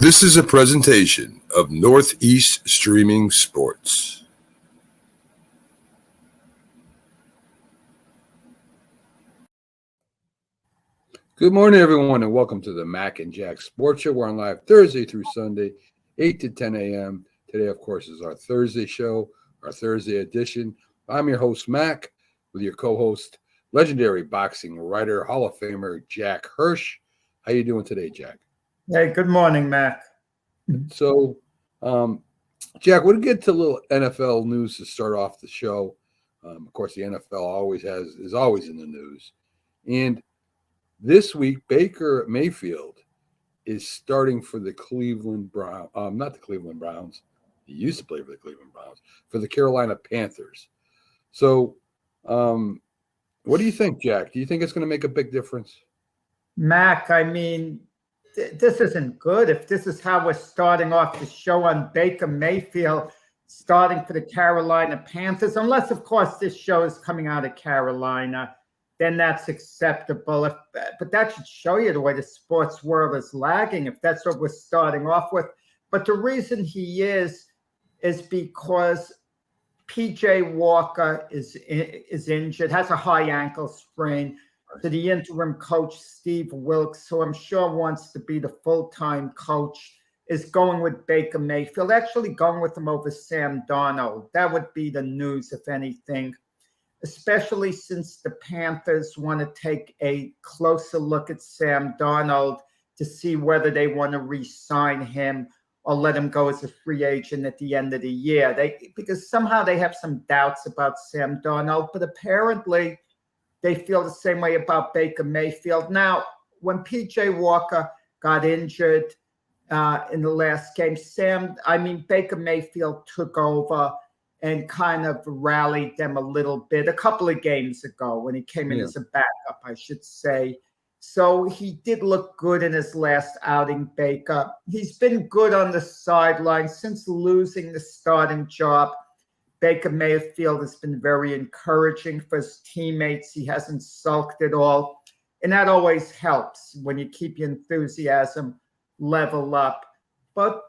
This is a presentation of Northeast Streaming Sports. Good morning, everyone, and welcome to the Mac and Jack Sports Show. We're on live Thursday through Sunday, 8 to 10 a.m. Today, of course, is our Thursday show, our Thursday edition. I'm your host, Mac, with your co-host, legendary boxing writer, Hall of Famer, Jack Hirsch. How you doing today, Jack? Hey, good morning, Mac. So, Jack, we'll get to a little NFL news to start off the show. Of course, the NFL is always in the news. And this week, Baker Mayfield is starting for the Cleveland Browns. Not the Cleveland Browns. He used to play for the Cleveland Browns, for the Carolina Panthers. So, what do you think, Jack? Do you think it's going to make a big difference? Mac, I mean, this isn't good. If this is how we're starting off the show on Baker Mayfield, starting for the Carolina Panthers, unless, of course, this show is coming out of Carolina, then that's acceptable. But that should show you the way the sports world is lagging, if that's what we're starting off with. But the reason he is because P.J. Walker is injured, has a high ankle sprain. So the interim coach, Steve Wilks, who I'm sure wants to be the full-time coach, is going with Baker Mayfield, actually going with him over Sam Darnold. That would be the news, if anything, especially since the Panthers want to take a closer look at Sam Darnold to see whether they want to re-sign him or let him go as a free agent at the end of the year. Because somehow they have some doubts about Sam Darnold, but apparently they feel the same way about Baker Mayfield. Now, when P.J. Walker got injured in the last game, Baker Mayfield took over and kind of rallied them a little bit a couple of games ago when he came in as a backup, I should say. So he did look good in his last outing, Baker. He's been good on the sideline since losing the starting job. Baker Mayfield has been very encouraging for his teammates. He hasn't sulked at all. And that always helps when you keep your enthusiasm level up. But,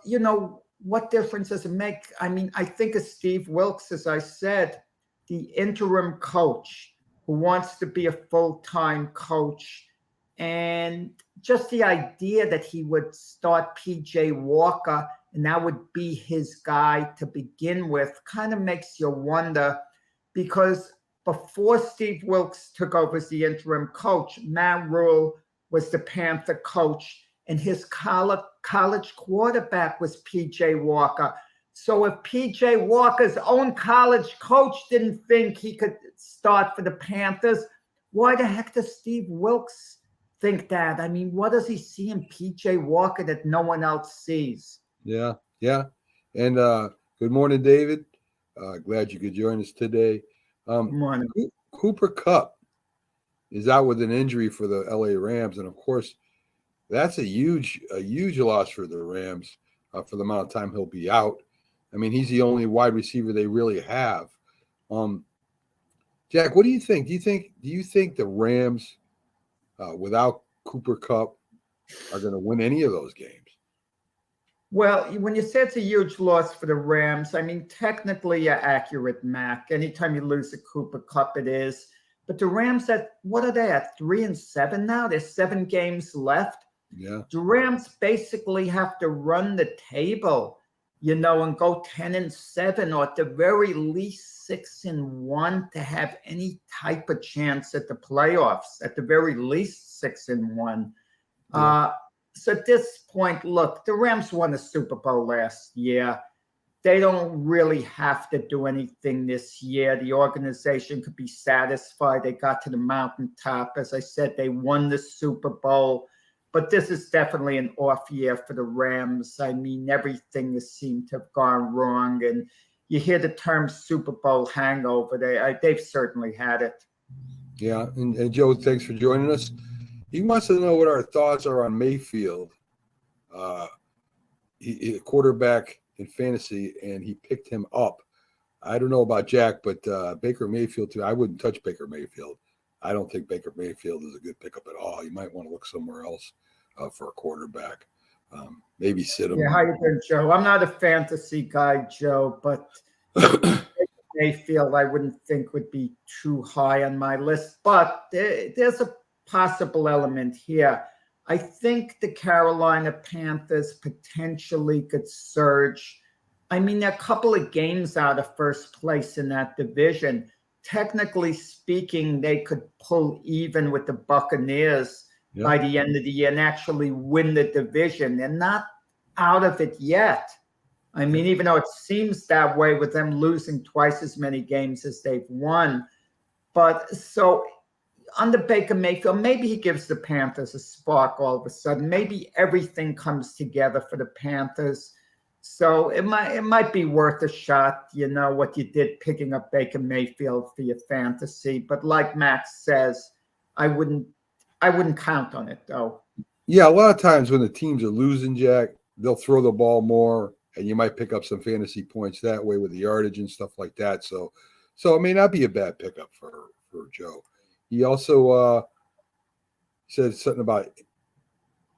what difference does it make? I mean, I think of Steve Wilks, as I said, the interim coach who wants to be a full-time coach. And just the idea that he would start P.J. Walker and that would be his guy to begin with kind of makes you wonder, because before Steve Wilks took over as the interim coach, Matt Rule was the Panther coach, and his college quarterback was P.J. Walker. So if P.J. Walker's own college coach didn't think he could start for the Panthers, why the heck does Steve Wilks think that? I mean, what does he see in P.J. Walker that no one else sees? Yeah. And good morning, David. Glad you could join us today. Good morning. Cooper Kupp is out with an injury for the LA Rams, and of course, that's a huge loss for the Rams for the amount of time he'll be out. I mean, he's the only wide receiver they really have. Jack, what do you think? Do you think the Rams, without Cooper Kupp, are going to win any of those games? Well, when you say it's a huge loss for the Rams, I mean, technically you're accurate, Mac. Anytime you lose a Cooper Kupp, it is. But the Rams, what are they at? 3-7 now? There's 7 games left. Yeah. The Rams basically have to run the table, and go 10-7, or at the very least 6-1 to have any type of chance at the playoffs. At the very least 6-1. Yeah. So at this point, look, the Rams won the Super Bowl last year. They don't really have to do anything this year. The organization could be satisfied. They got to the mountaintop. As I said, they won the Super Bowl. But this is definitely an off year for the Rams. I mean, everything has seemed to have gone wrong. And you hear the term Super Bowl hangover. They've certainly had it. Yeah. And Joe, thanks for joining us. He wants to know what our thoughts are on Mayfield. He a quarterback in fantasy, and he picked him up. I don't know about Jack, but Baker Mayfield, too. I wouldn't touch Baker Mayfield. I don't think Baker Mayfield is a good pickup at all. You might want to look somewhere else for a quarterback. maybe sit him. Yeah, how you doing, Joe? I'm not a fantasy guy, Joe, but Mayfield I wouldn't think would be too high on my list. But there's a possible element here. I think the Carolina Panthers potentially could surge. I mean, they're a couple of games out of first place in that division. Technically speaking, they could pull even with the Buccaneers by the end of the year and actually win the division. They're not out of it yet. I mean, even though it seems that way with them losing twice as many games as they've won. But so under Baker Mayfield, maybe he gives the Panthers a spark all of a sudden. Maybe everything comes together for the Panthers. So it might be worth a shot, what you did picking up Baker Mayfield for your fantasy. But like Max says, I wouldn't count on it, though. Yeah, a lot of times when the teams are losing, Jack, they'll throw the ball more, and you might pick up some fantasy points that way with the yardage and stuff like that. So it may not be a bad pickup for Joe. He also said something about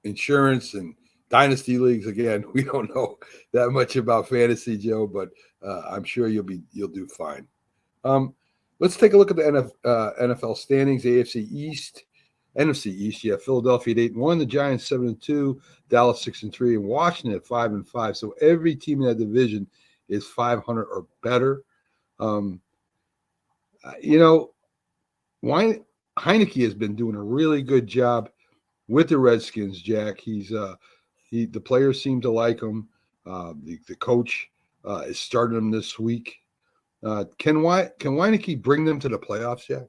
insurance and dynasty leagues. Again, we don't know that much about fantasy, Joe, but I'm sure you'll do fine. Let's take a look at the NFL standings. NFC East. Yeah, Philadelphia at 8-1, the Giants 7-2, Dallas 6-3, and Washington at 5-5. So every team in that division is 500 or better. Heineke has been doing a really good job with the Redskins, Jack. The players seem to like him. The coach is starting him this week. Can Heineke bring them to the playoffs, Jack?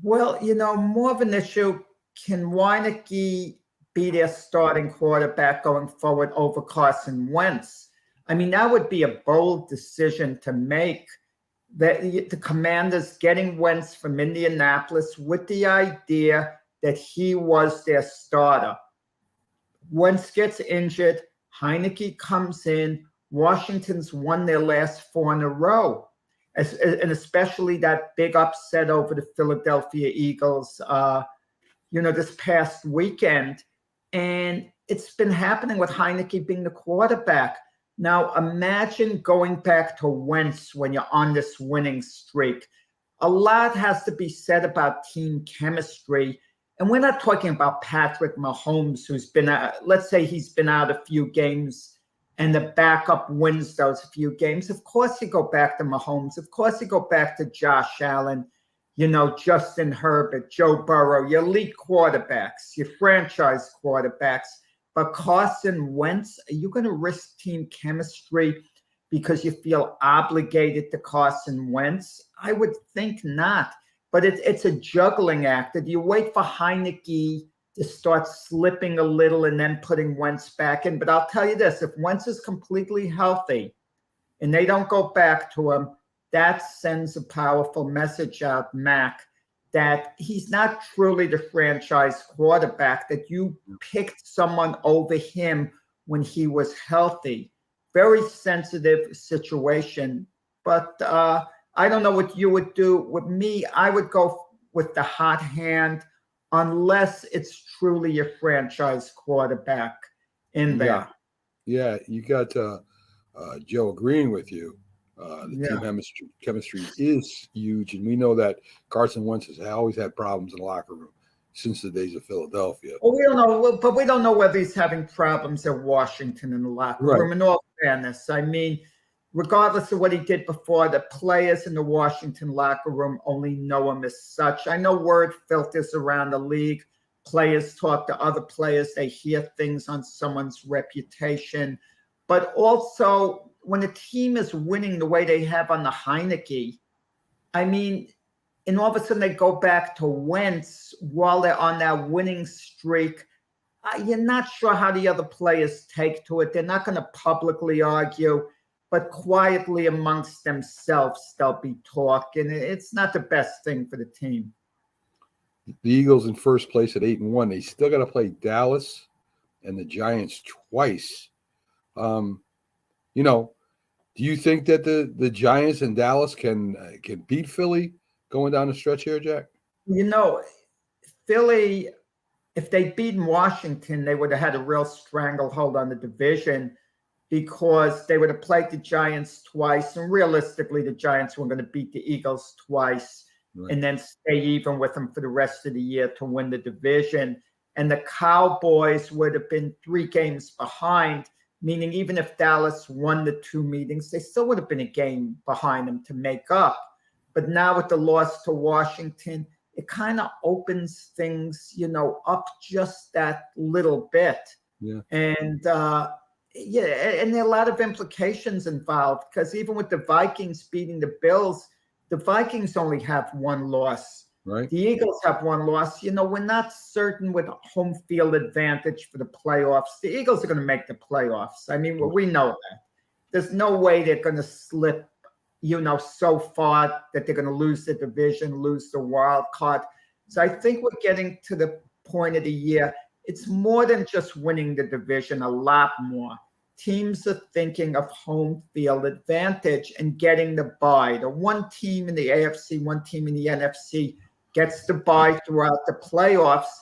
Well, more of an issue, can Heineke be their starting quarterback going forward over Carson Wentz? I mean, that would be a bold decision to make. The Commanders getting Wentz from Indianapolis with the idea that he was their starter. Wentz gets injured. Heineke comes in. Washington's won their last 4 in a row. And especially that big upset over the Philadelphia Eagles, this past weekend. And it's been happening with Heineke being the quarterback. Now, imagine going back to Wentz when you're on this winning streak. A lot has to be said about team chemistry. And we're not talking about Patrick Mahomes, who's been, let's say he's been out a few games and the backup wins those few games. Of course you go back to Mahomes. Of course you go back to Josh Allen, Justin Herbert, Joe Burrow, your elite quarterbacks, your franchise quarterbacks. But Carson Wentz, are you going to risk team chemistry because you feel obligated to Carson Wentz? I would think not. But it's a juggling act. Do you wait for Heineke to start slipping a little and then putting Wentz back in? But I'll tell you this, if Wentz is completely healthy and they don't go back to him, that sends a powerful message out, Mac, that he's not truly the franchise quarterback, that you picked someone over him when he was healthy. Very sensitive situation. But I don't know what you would do. With me, I would go with the hot hand unless it's truly your franchise quarterback in there. Yeah, you got Joe agreeing with you. Team chemistry is huge, and we know that Carson Wentz has always had problems in the locker room since the days of Philadelphia. Well, we don't know, but we don't know whether he's having problems at Washington in the locker room. In all fairness, I mean, regardless of what he did before, the players in the Washington locker room only know him as such. I know word filters around the league. Players talk to other players. They hear things on someone's reputation. But also, when a team is winning the way they have on the Heineke, I mean, and all of a sudden they go back to Wentz while they're on that winning streak, you're not sure how the other players take to it. They're not going to publicly argue, but quietly amongst themselves, they'll be talking. It's not the best thing for the team. The Eagles in first place at 8-1. They still got to play Dallas and the Giants twice. Do you think that the Giants and Dallas can beat Philly going down the stretch here, Jack? Philly, if they'd beaten Washington, they would have had a real stranglehold on the division because they would have played the Giants twice. And realistically, the Giants were going to beat the Eagles twice and then stay even with them for the rest of the year to win the division. And the Cowboys would have been 3 games behind, meaning even if Dallas won the 2 meetings, they still would have been a game behind them to make up. But now with the loss to Washington, it kind of opens things, up just that little bit. Yeah. And there are a lot of implications involved because even with the Vikings beating the Bills, the Vikings only have 1 loss. Right. The Eagles have 1 loss. We're not certain with home field advantage for the playoffs. The Eagles are going to make the playoffs. I mean, we know that. There's no way they're going to slip so far that they're going to lose the division, lose the wild card. So I think we're getting to the point of the year. It's more than just winning the division, a lot more. Teams are thinking of home field advantage and getting the bye. The one team in the AFC, one team in the NFC gets the bye throughout the playoffs.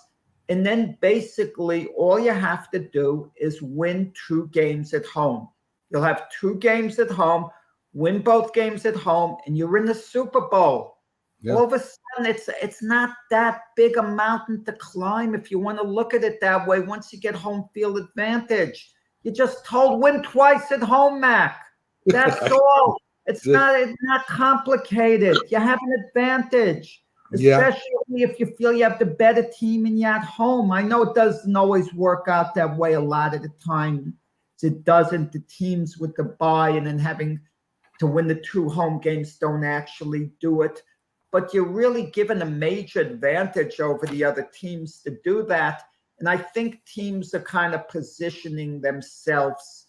And then basically all you have to do is win 2 games at home. You'll have 2 games at home. Win both games at home, and you're in the Super Bowl. Yeah. All of a sudden, it's not that big a mountain to climb if you want to look at it that way. Once you get home field advantage, you're just told win twice at home, Mac. That's all. It's not complicated. You have an advantage, especially if you feel you have the better team and you're at home. I know it doesn't always work out that way a lot of the time. It doesn't. The teams with the bye and then having to win the 2 home games don't actually do it. But you're really given a major advantage over the other teams to do that. And I think teams are kind of positioning themselves,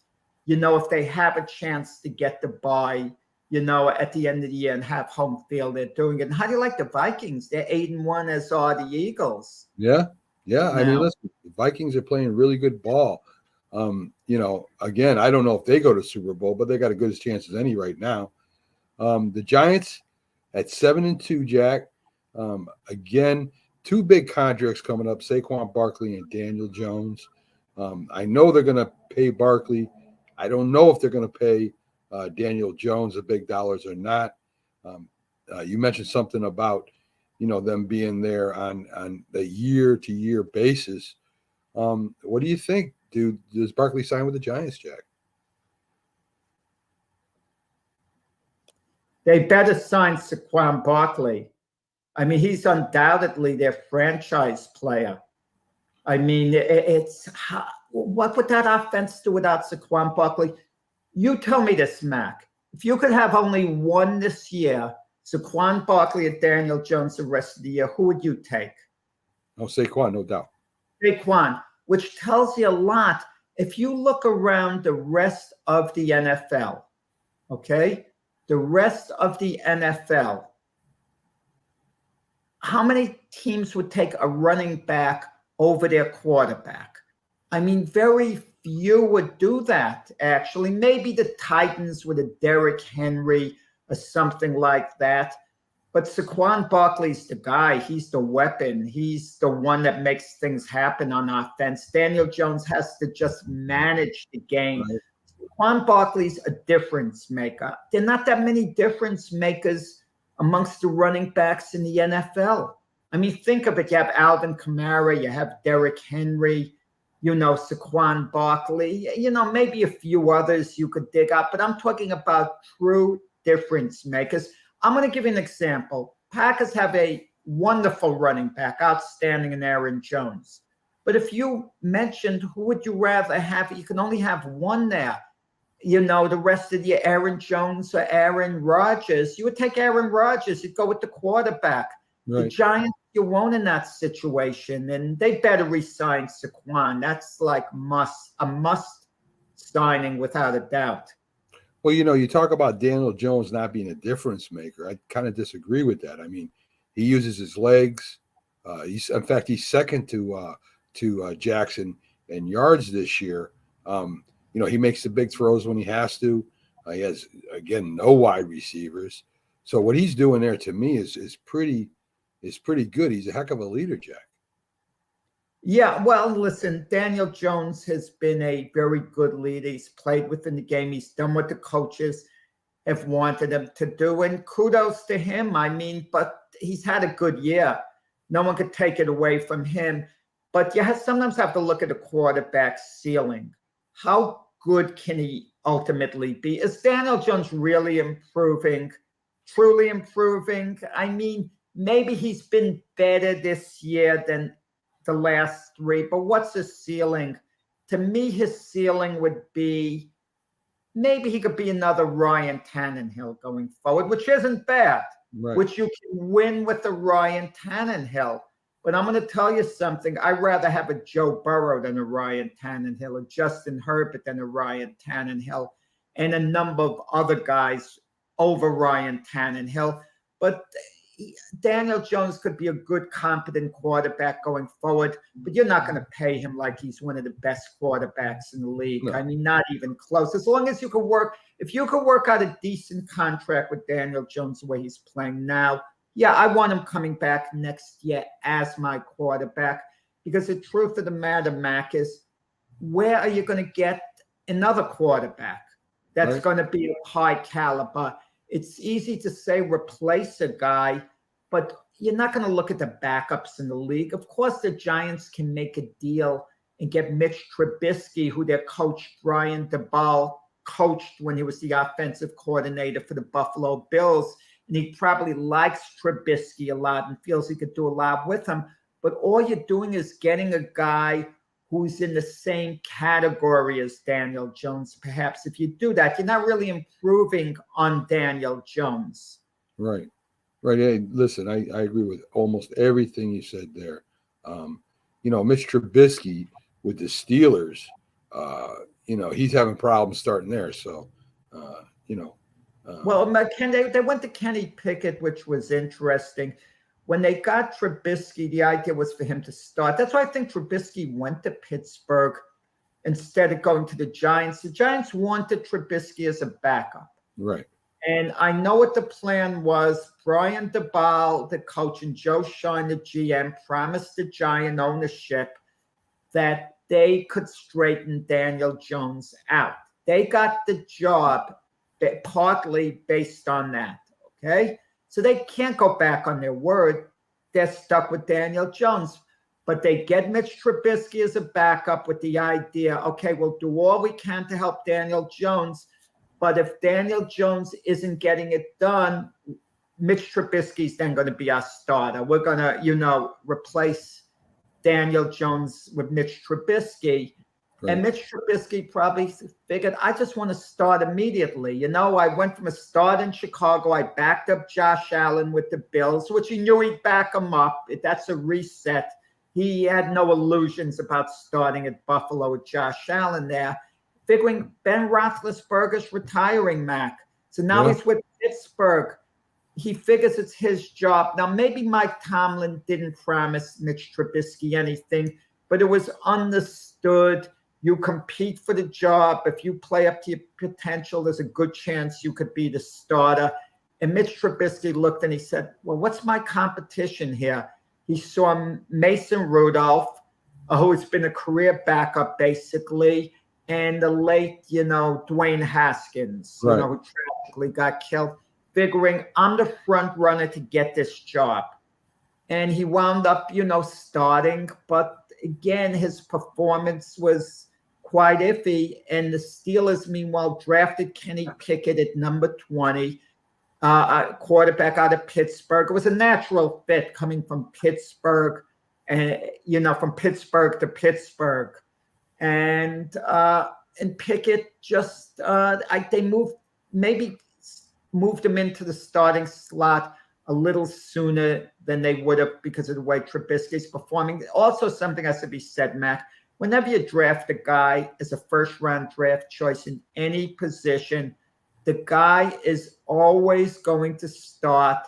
if they have a chance to get the bye, at the end of the year and have home field, they're doing it. And how do you like the Vikings? They're 8-1 as are the Eagles. Yeah. Yeah. I mean, listen, the Vikings are playing really good ball. Again, I don't know if they go to Super Bowl, but they got a good chance as any right now. The Giants at 7-2, Jack. Again, 2 big contracts coming up, Saquon Barkley and Daniel Jones. I know they're going to pay Barkley. I don't know if they're going to pay Daniel Jones the big dollars or not. You mentioned something about, them being there on the year-to-year basis. What do you think? Does Barkley sign with the Giants, Jack? They better sign Saquon Barkley. I mean, he's undoubtedly their franchise player. I mean, what would that offense do without Saquon Barkley? You tell me this, Mac. If you could have only 1 this year, Saquon Barkley and Daniel Jones the rest of the year, who would you take? Oh, Saquon, no doubt. Saquon, which tells you a lot. If you look around the rest of the NFL, okay, the rest of the NFL, how many teams would take a running back over their quarterback? I mean, very few would do that, actually. Maybe the Titans with a Derrick Henry or something like that. But Saquon Barkley's the guy. He's the weapon. He's the one that makes things happen on offense. Daniel Jones has to just manage the game. Right. Saquon Barkley's a difference maker. There are not that many difference makers amongst the running backs in the NFL. I mean, think of it. You have Alvin Kamara. You have Derrick Henry. Saquon Barkley. Maybe a few others you could dig up. But I'm talking about true difference makers. I'm going to give you an example. Packers have a wonderful running back, outstanding in Aaron Jones. But if you mentioned who would you rather have, you can only have 1 there. The rest of the Aaron Jones or Aaron Rodgers, you would take Aaron Rodgers. You'd go with the quarterback. Right. The Giants, you won't in that situation, and they better re-sign Saquon. That's like a must signing without a doubt. Well, you talk about Daniel Jones not being a difference maker. I kind of disagree with that. I mean, he uses his legs. He's second to Jackson in yards this year. He makes the big throws when he has to. He has, again, no wide receivers. So what he's doing there to me is pretty good. He's a heck of a leader, Jack. Yeah, well, listen, Daniel Jones has been a very good leader. He's played within the game. He's done what the coaches have wanted him to do. And kudos to him. I mean, but he's had a good year. No one could take it away from him. But you sometimes have to look at a quarterback's ceiling. How good can he ultimately be? Is Daniel Jones really improving, truly improving? I mean, maybe he's been better this year than the last three, but what's his ceiling? To me, his ceiling would be maybe he could be another Ryan Tannehill going forward, which isn't bad, Right. which you can win with the Ryan Tannehill. But I'm going to tell you something. I'd rather have a Joe Burrow than a Ryan Tannehill, a Justin Herbert than a Ryan Tannehill, and a number of other guys over Ryan Tannehill. But Daniel Jones could be a good, competent quarterback going forward, but you're not going to pay him like he's one of the best quarterbacks in the league. No. I mean, not even close. As long as you could work, if you could work out a decent contract with Daniel Jones the way he's playing now, yeah, I want him coming back next year as my quarterback. Because the truth of the matter, Mac, is where are you going to get another quarterback that's Right. going to be of high caliber? It's easy to say replace a guy, but you're not going to look at the backups in the league. Of course, the Giants can make a deal and get Mitch Trubisky, who their coach Brian Daboll coached when he was the offensive coordinator for the Buffalo Bills. And he probably likes Trubisky a lot and feels he could do a lot with him. But all you're doing is getting a guy who's in the same category as Daniel Jones. Perhaps if you do that, you're not really improving on Daniel Jones. Right. Right. Hey, listen, I agree with almost everything you said there. Mitch Trubisky with the Steelers, he's having problems starting there. So, Well, they went to Kenny Pickett, which was interesting. When they got Trubisky, the idea was for him to start. That's why I think Trubisky went to Pittsburgh instead of going to the Giants. The Giants wanted Trubisky as a backup. Right. And I know what the plan was. Brian Daboll, the coach, and Joe Shine, the GM, promised the Giant ownership that they could straighten Daniel Jones out. They got the job partly based on that, okay? So they can't go back on their word. They're stuck with Daniel Jones. But they get Mitch Trubisky as a backup with the idea, okay, we'll do all we can to help Daniel Jones. But if Daniel Jones isn't getting it done, Mitch Trubisky's then going to be our starter. We're going to, replace Daniel Jones with Mitch Trubisky. Right. And Mitch Trubisky probably figured, I just want to start immediately. I went from a start in Chicago. I backed up Josh Allen with the Bills, which he knew he'd back him up. That's a reset. He had no illusions about starting at Buffalo with Josh Allen there, figuring Ben Roethlisberger's retiring, Mac. So now he's with Pittsburgh. He figures it's his job. Now, maybe Mike Tomlin didn't promise Mitch Trubisky anything, but it was understood. You compete for the job. If you play up to your potential, there's a good chance you could be the starter. And Mitch Trubisky looked and he said, well, what's my competition here? He saw Mason Rudolph, who has been a career backup, basically, and the late, Dwayne Haskins, right. Who tragically got killed, figuring I'm the front runner to get this job. And he wound up, starting. But again, his performance was quite iffy. And the Steelers, meanwhile, drafted Kenny Pickett at number 20, a quarterback out of Pittsburgh. It was a natural fit coming from Pittsburgh, and from Pittsburgh to Pittsburgh. And Pickett just they moved him into the starting slot a little sooner than they would have because of the way Trubisky's performing. Also, something has to be said, Mac. Whenever you draft a guy as a first-round draft choice in any position, the guy is always going to start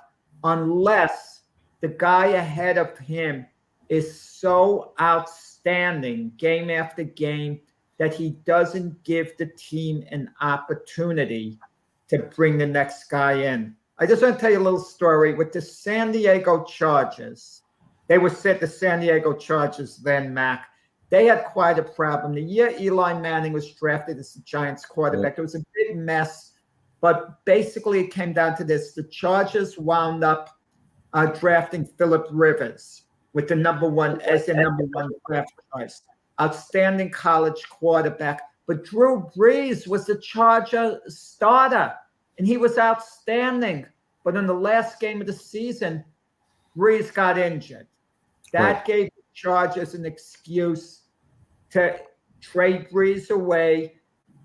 unless the guy ahead of him is so outstanding game after game that he doesn't give the team an opportunity to bring the next guy in. I just want to tell you a little story with the San Diego Chargers. They were set the San Diego Chargers then, Mac. They had quite a problem. The year Eli Manning was drafted as the Giants quarterback, it was a big mess. But basically, it came down to this. The Chargers wound up drafting Phillip Rivers with the number one draft choice. Outstanding college quarterback. But Drew Brees was the Charger starter, and he was outstanding. But in the last game of the season, Brees got injured. That gave the Chargers an excuse to trade Brees away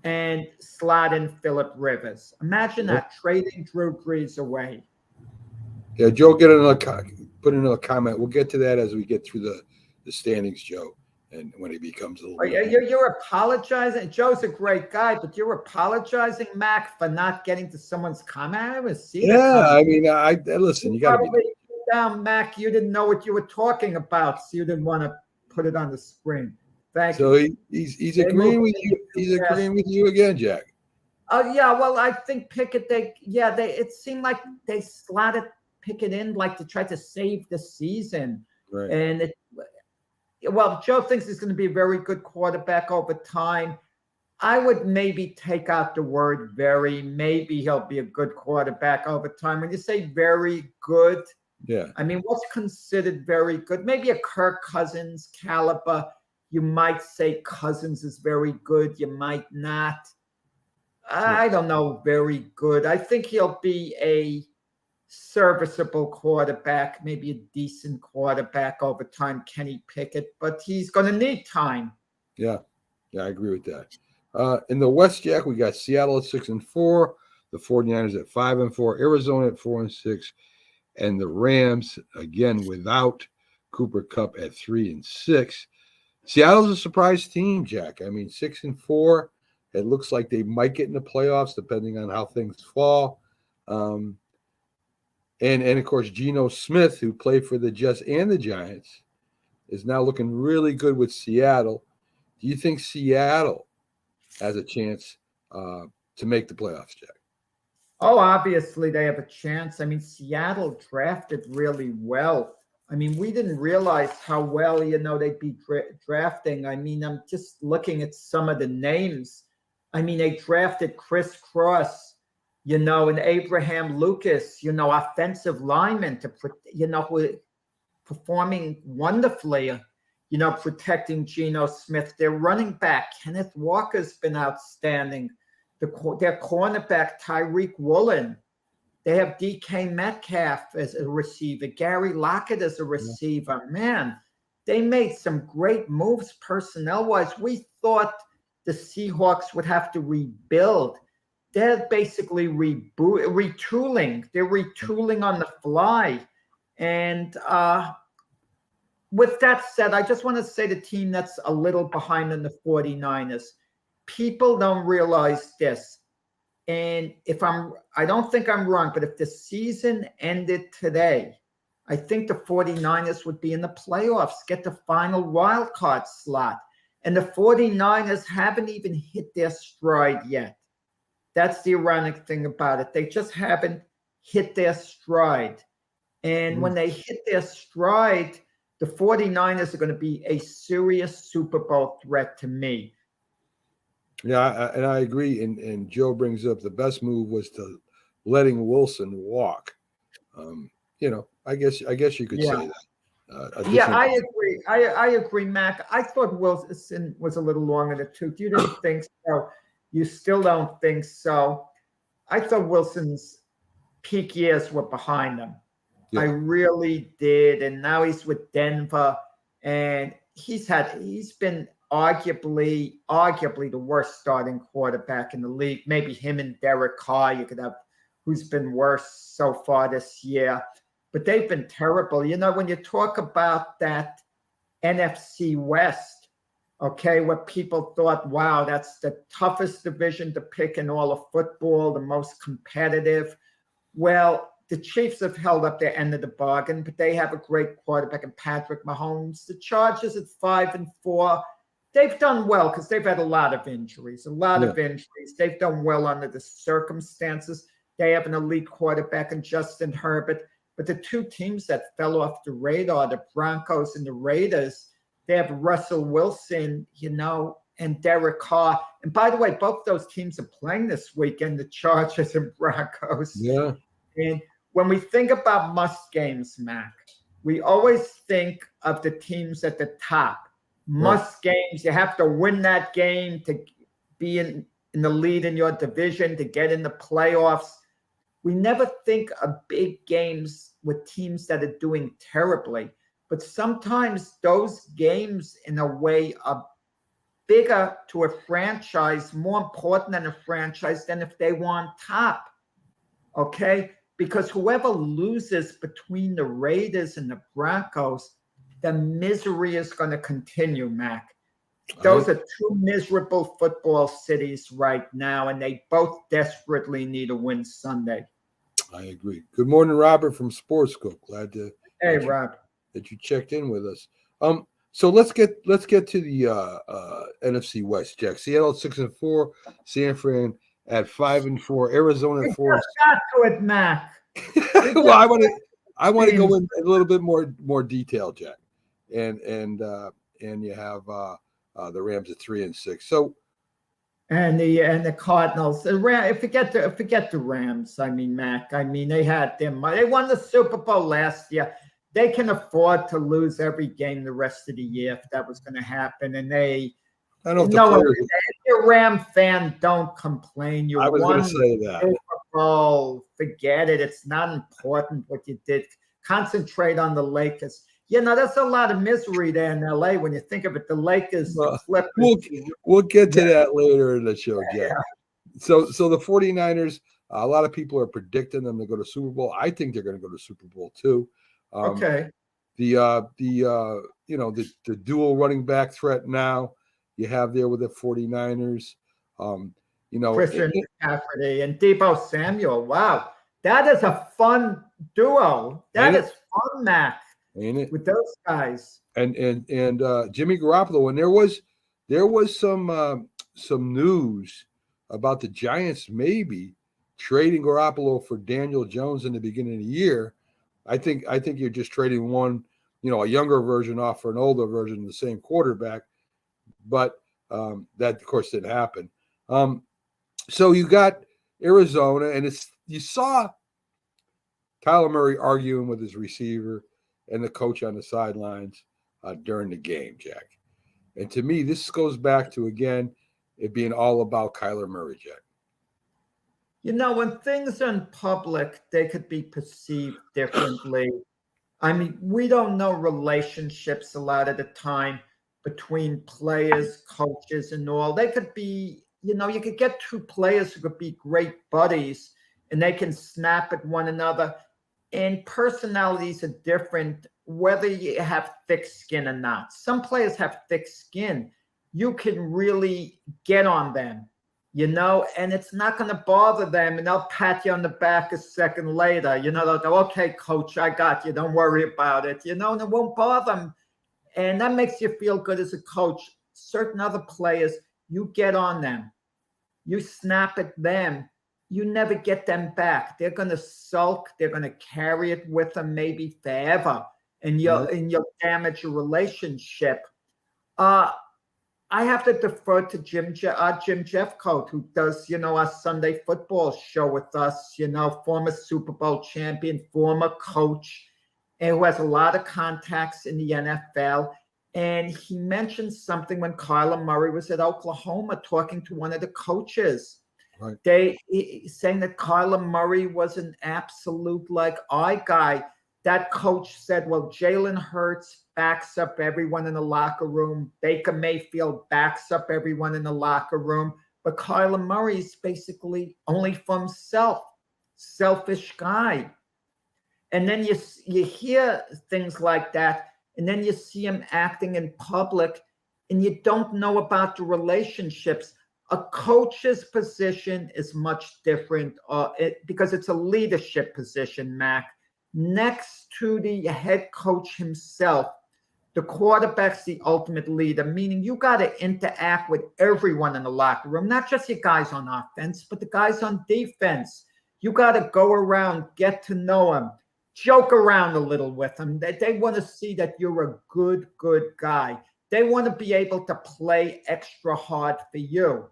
and slot in Phillip Rivers. Imagine that, trading Drew Brees away. Yeah, Joe, put another comment. We'll get to that as we get through the standings, Joe, and when he becomes a little bit. You're apologizing. Joe's a great guy, but you're apologizing, Mac, for not getting to someone's comment. I haven't seen it. Yeah, I mean, I listen. You got to be down, Mac. You didn't know what you were talking about, so you didn't want to put it on the screen. Thank you. So he's agreeing with you. He's agreeing with you again, Jack. Oh yeah, well, I think Pickett. It seemed like they slotted Pickett in like to try to save the season, right. And Joe thinks he's going to be a very good quarterback over time. I would maybe take out the word very. Maybe he'll be a good quarterback over time. When you say very good, I mean, what's considered very good? Maybe a Kirk Cousins caliber. You might say Cousins is very good. You might not. I don't know. Very good. I think he'll be a serviceable quarterback, maybe a decent quarterback over time, Kenny Pickett, but he's going to need time. Yeah, I agree with that. In the West, Jack, we got Seattle at 6-4, the 49ers at 5-4, Arizona at 4-6, and the Rams, again, without Cooper Kupp at 3-6. Seattle's a surprise team, Jack. I mean, 6-4. It looks like they might get in the playoffs, depending on how things fall. And of course, Geno Smith, who played for the Jets and the Giants, is now looking really good with Seattle. Do you think Seattle has a chance to make the playoffs, Jack? Oh, obviously they have a chance. I mean, Seattle drafted really well. I mean, we didn't realize how well, they'd be drafting. I mean, I'm just looking at some of the names. I mean, they drafted Chris Cross, and Abraham Lucas, offensive linemen performing wonderfully, protecting Geno Smith. Their running back, Kenneth Walker's been outstanding. Their cornerback, Tyreek Woolen. They have DK Metcalf as a receiver, Gary Lockett as a receiver. Man, they made some great moves personnel-wise. We thought the Seahawks would have to rebuild. They're basically retooling. They're retooling on the fly. And with that said, I just want to say the team that's a little behind in the 49ers. People don't realize this. And I don't think I'm wrong, but if the season ended today, I think the 49ers would be in the playoffs, get the final wild card slot. And the 49ers haven't even hit their stride yet. That's the ironic thing about it. They just haven't hit their stride. And when they hit their stride, the 49ers are going to be a serious Super Bowl threat to me. Yeah, and I agree. And Joe brings up the best move was to letting Wilson walk. I guess you could say that. I agree. I agree, Mac. I thought Wilson was a little long in the tooth. You didn't think so. You still don't think so. I thought Wilson's peak years were behind him. Yeah. I really did. And now he's with Denver, and he's been arguably the worst starting quarterback in the league. Maybe him and Derek Carr, you could have who's been worse so far this year. But they've been terrible. When you talk about that NFC West, okay, where people thought, wow, that's the toughest division to pick in all of football, the most competitive. Well, the Chiefs have held up their end of the bargain, but they have a great quarterback in Patrick Mahomes. The Chargers at 5-4. They've done well because they've had a lot of injuries. They've done well under the circumstances. They have an elite quarterback in Justin Herbert. But the two teams that fell off the radar, the Broncos and the Raiders, they have Russell Wilson, and Derek Carr. And by the way, both those teams are playing this weekend, the Chargers and Broncos. Yeah. And when we think about must games, Mac, we always think of the teams at the top. Must games, you have to win that game to be in the lead in your division, to get in the playoffs. We never think of big games with teams that are doing terribly. But sometimes those games, in a way, are bigger to a franchise, more important than a franchise than if they were on top. Okay? Because whoever loses between the Raiders and the Broncos, the misery is going to continue, Mac. Those are two miserable football cities right now, and they both desperately need a win Sunday. I agree. Good morning, Robert from Sports Cook. Glad to Rob, that you checked in with us. So let's get to the NFC West, Jack. Seattle 6-4, San Fran at 5-4, Arizona at 4. Got to it, Mac. Well, I want to go in a little bit more detail, Jack, and you have the Rams at 3-6. So, and the Cardinals. Forget the Rams. I mean, Mac. I mean, they had them. They won the Super Bowl last year. They can afford to lose every game the rest of the year if that was going to happen. And if you're a Ram fan, don't complain. I was going to say that. Super Bowl. Forget it. It's not important what you did. Concentrate on the Lakers. There's a lot of misery there in LA when you think of it. The Lakers, we'll get to that later in the show, Jack. So the 49ers, a lot of people are predicting them to go to Super Bowl. I think they're going to go to Super Bowl too. Okay. The dual running back threat now you have there with the 49ers. Christian McCaffrey and Deebo Samuel. Wow. That is a fun duo. That is fun, Mac. Ain't it? With those guys. And Jimmy Garoppolo. And there was some news about the Giants maybe trading Garoppolo for Daniel Jones in the beginning of the year. I think you're just trading one, a younger version off for an older version of the same quarterback. But that, of course, didn't happen. So you got Arizona, and you saw Kyler Murray arguing with his receiver and the coach on the sidelines during the game, Jack. And to me, this goes back to, again, it being all about Kyler Murray, Jack. When things are in public, they could be perceived differently. I mean, we don't know relationships a lot of the time between players, coaches, and all. They could be, you could get two players who could be great buddies, and they can snap at one another. And personalities are different, whether you have thick skin or not. Some players have thick skin. You can really get on them, and it's not going to bother them. And they'll pat you on the back a second later. They'll go, okay, coach, I got you. Don't worry about it. And it won't bother them. And that makes you feel good as a coach. Certain other players, you get on them. You snap at them. You never get them back. They're going to sulk. They're going to carry it with them maybe forever. And you'll damage your relationship. I have to defer to Jim Jeffcoat, who does, our Sunday football show with us, former Super Bowl champion, former coach, and who has a lot of contacts in the NFL. And he mentioned something when Kyler Murray was at Oklahoma talking to one of the coaches. Right. Saying that Kyler Murray was an absolute eye guy. That coach said, well, Jalen Hurts backs up everyone in the locker room. Baker Mayfield backs up everyone in the locker room. But Kyler Murray's basically only for himself. Selfish guy. And then you hear things like that, and then you see him acting in public, and you don't know about the relationships. A coach's position is much different because it's a leadership position, Mac. Next to the head coach himself, the quarterback's the ultimate leader, meaning you got to interact with everyone in the locker room, not just your guys on offense, but the guys on defense. You got to go around, get to know them, joke around a little with them. They want to see that you're a good guy. They want to be able to play extra hard for you.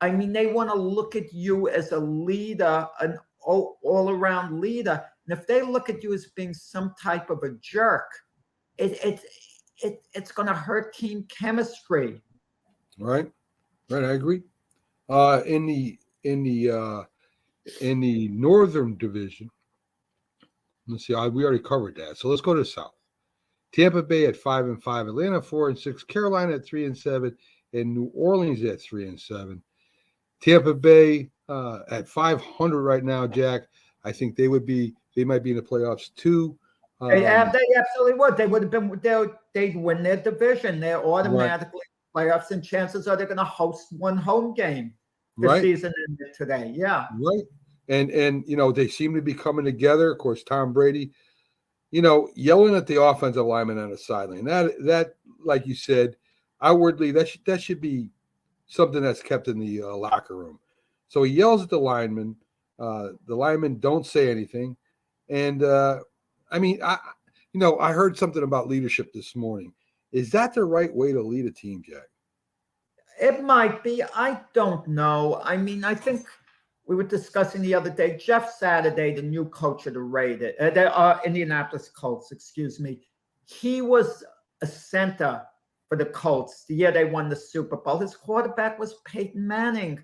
I mean, they want to look at you as a leader, an all-around leader. And if they look at you as being some type of a jerk, it's going to hurt team chemistry. Right, I agree. In the Northern Division, let's see. We already covered that, so let's go to the South. Tampa Bay at 5-5, Atlanta 4-6, Carolina at 3-7, and New Orleans at 3-7. Tampa Bay at 500 right now, Jack. I think they might be in the playoffs too. They absolutely would. They would have been. They'd win their division. They're automatically playoffs, and chances are they're going to host one home game. The season ended today. Yeah. Right. And they seem to be coming together. Of course, Tom Brady, yelling at the offensive lineman on the sideline. That, like you said, outwardly that should be something that's kept in the locker room. So he yells at the linemen. The linemen don't say anything. And I heard something about leadership this morning. Is that the right way to lead a team, Jack? It might be. I don't know. I mean, I think we were discussing the other day, Jeff Saturday, the new coach of the Indianapolis Colts, excuse me. He was a center for the Colts the year they won the Super Bowl. His quarterback was Peyton Manning.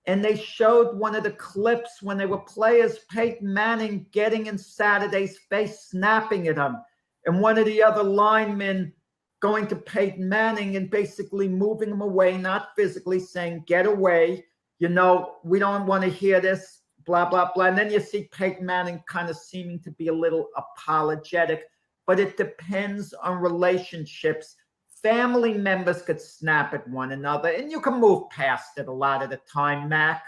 And they showed one of the clips when they were players, Peyton Manning getting in Saturday's face, snapping at him. And one of the other linemen going to Peyton Manning and basically moving him away, not physically, saying, get away. We don't want to hear this, blah, blah, blah. And then you see Peyton Manning kind of seeming to be a little apologetic. But it depends on relationships. Family members could snap at one another, and you can move past it a lot of the time, Mac.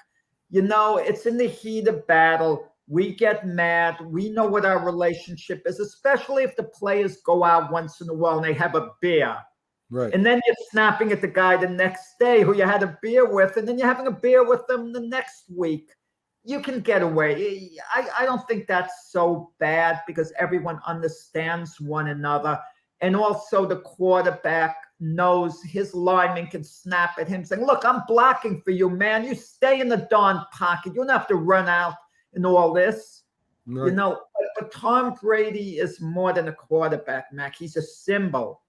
It's in the heat of battle. We get mad. We know what our relationship is, especially if the players go out once in a while and they have a beer. Right. And then you're snapping at the guy the next day who you had a beer with, and then you're having a beer with them the next week. You can get away. I don't think that's so bad because everyone understands one another. And also the quarterback knows his lineman can snap at him saying, look, I'm blocking for you, man. You stay in the darn pocket. You don't have to run out and all this. Right. But Tom Brady is more than a quarterback, Mac. He's a symbol.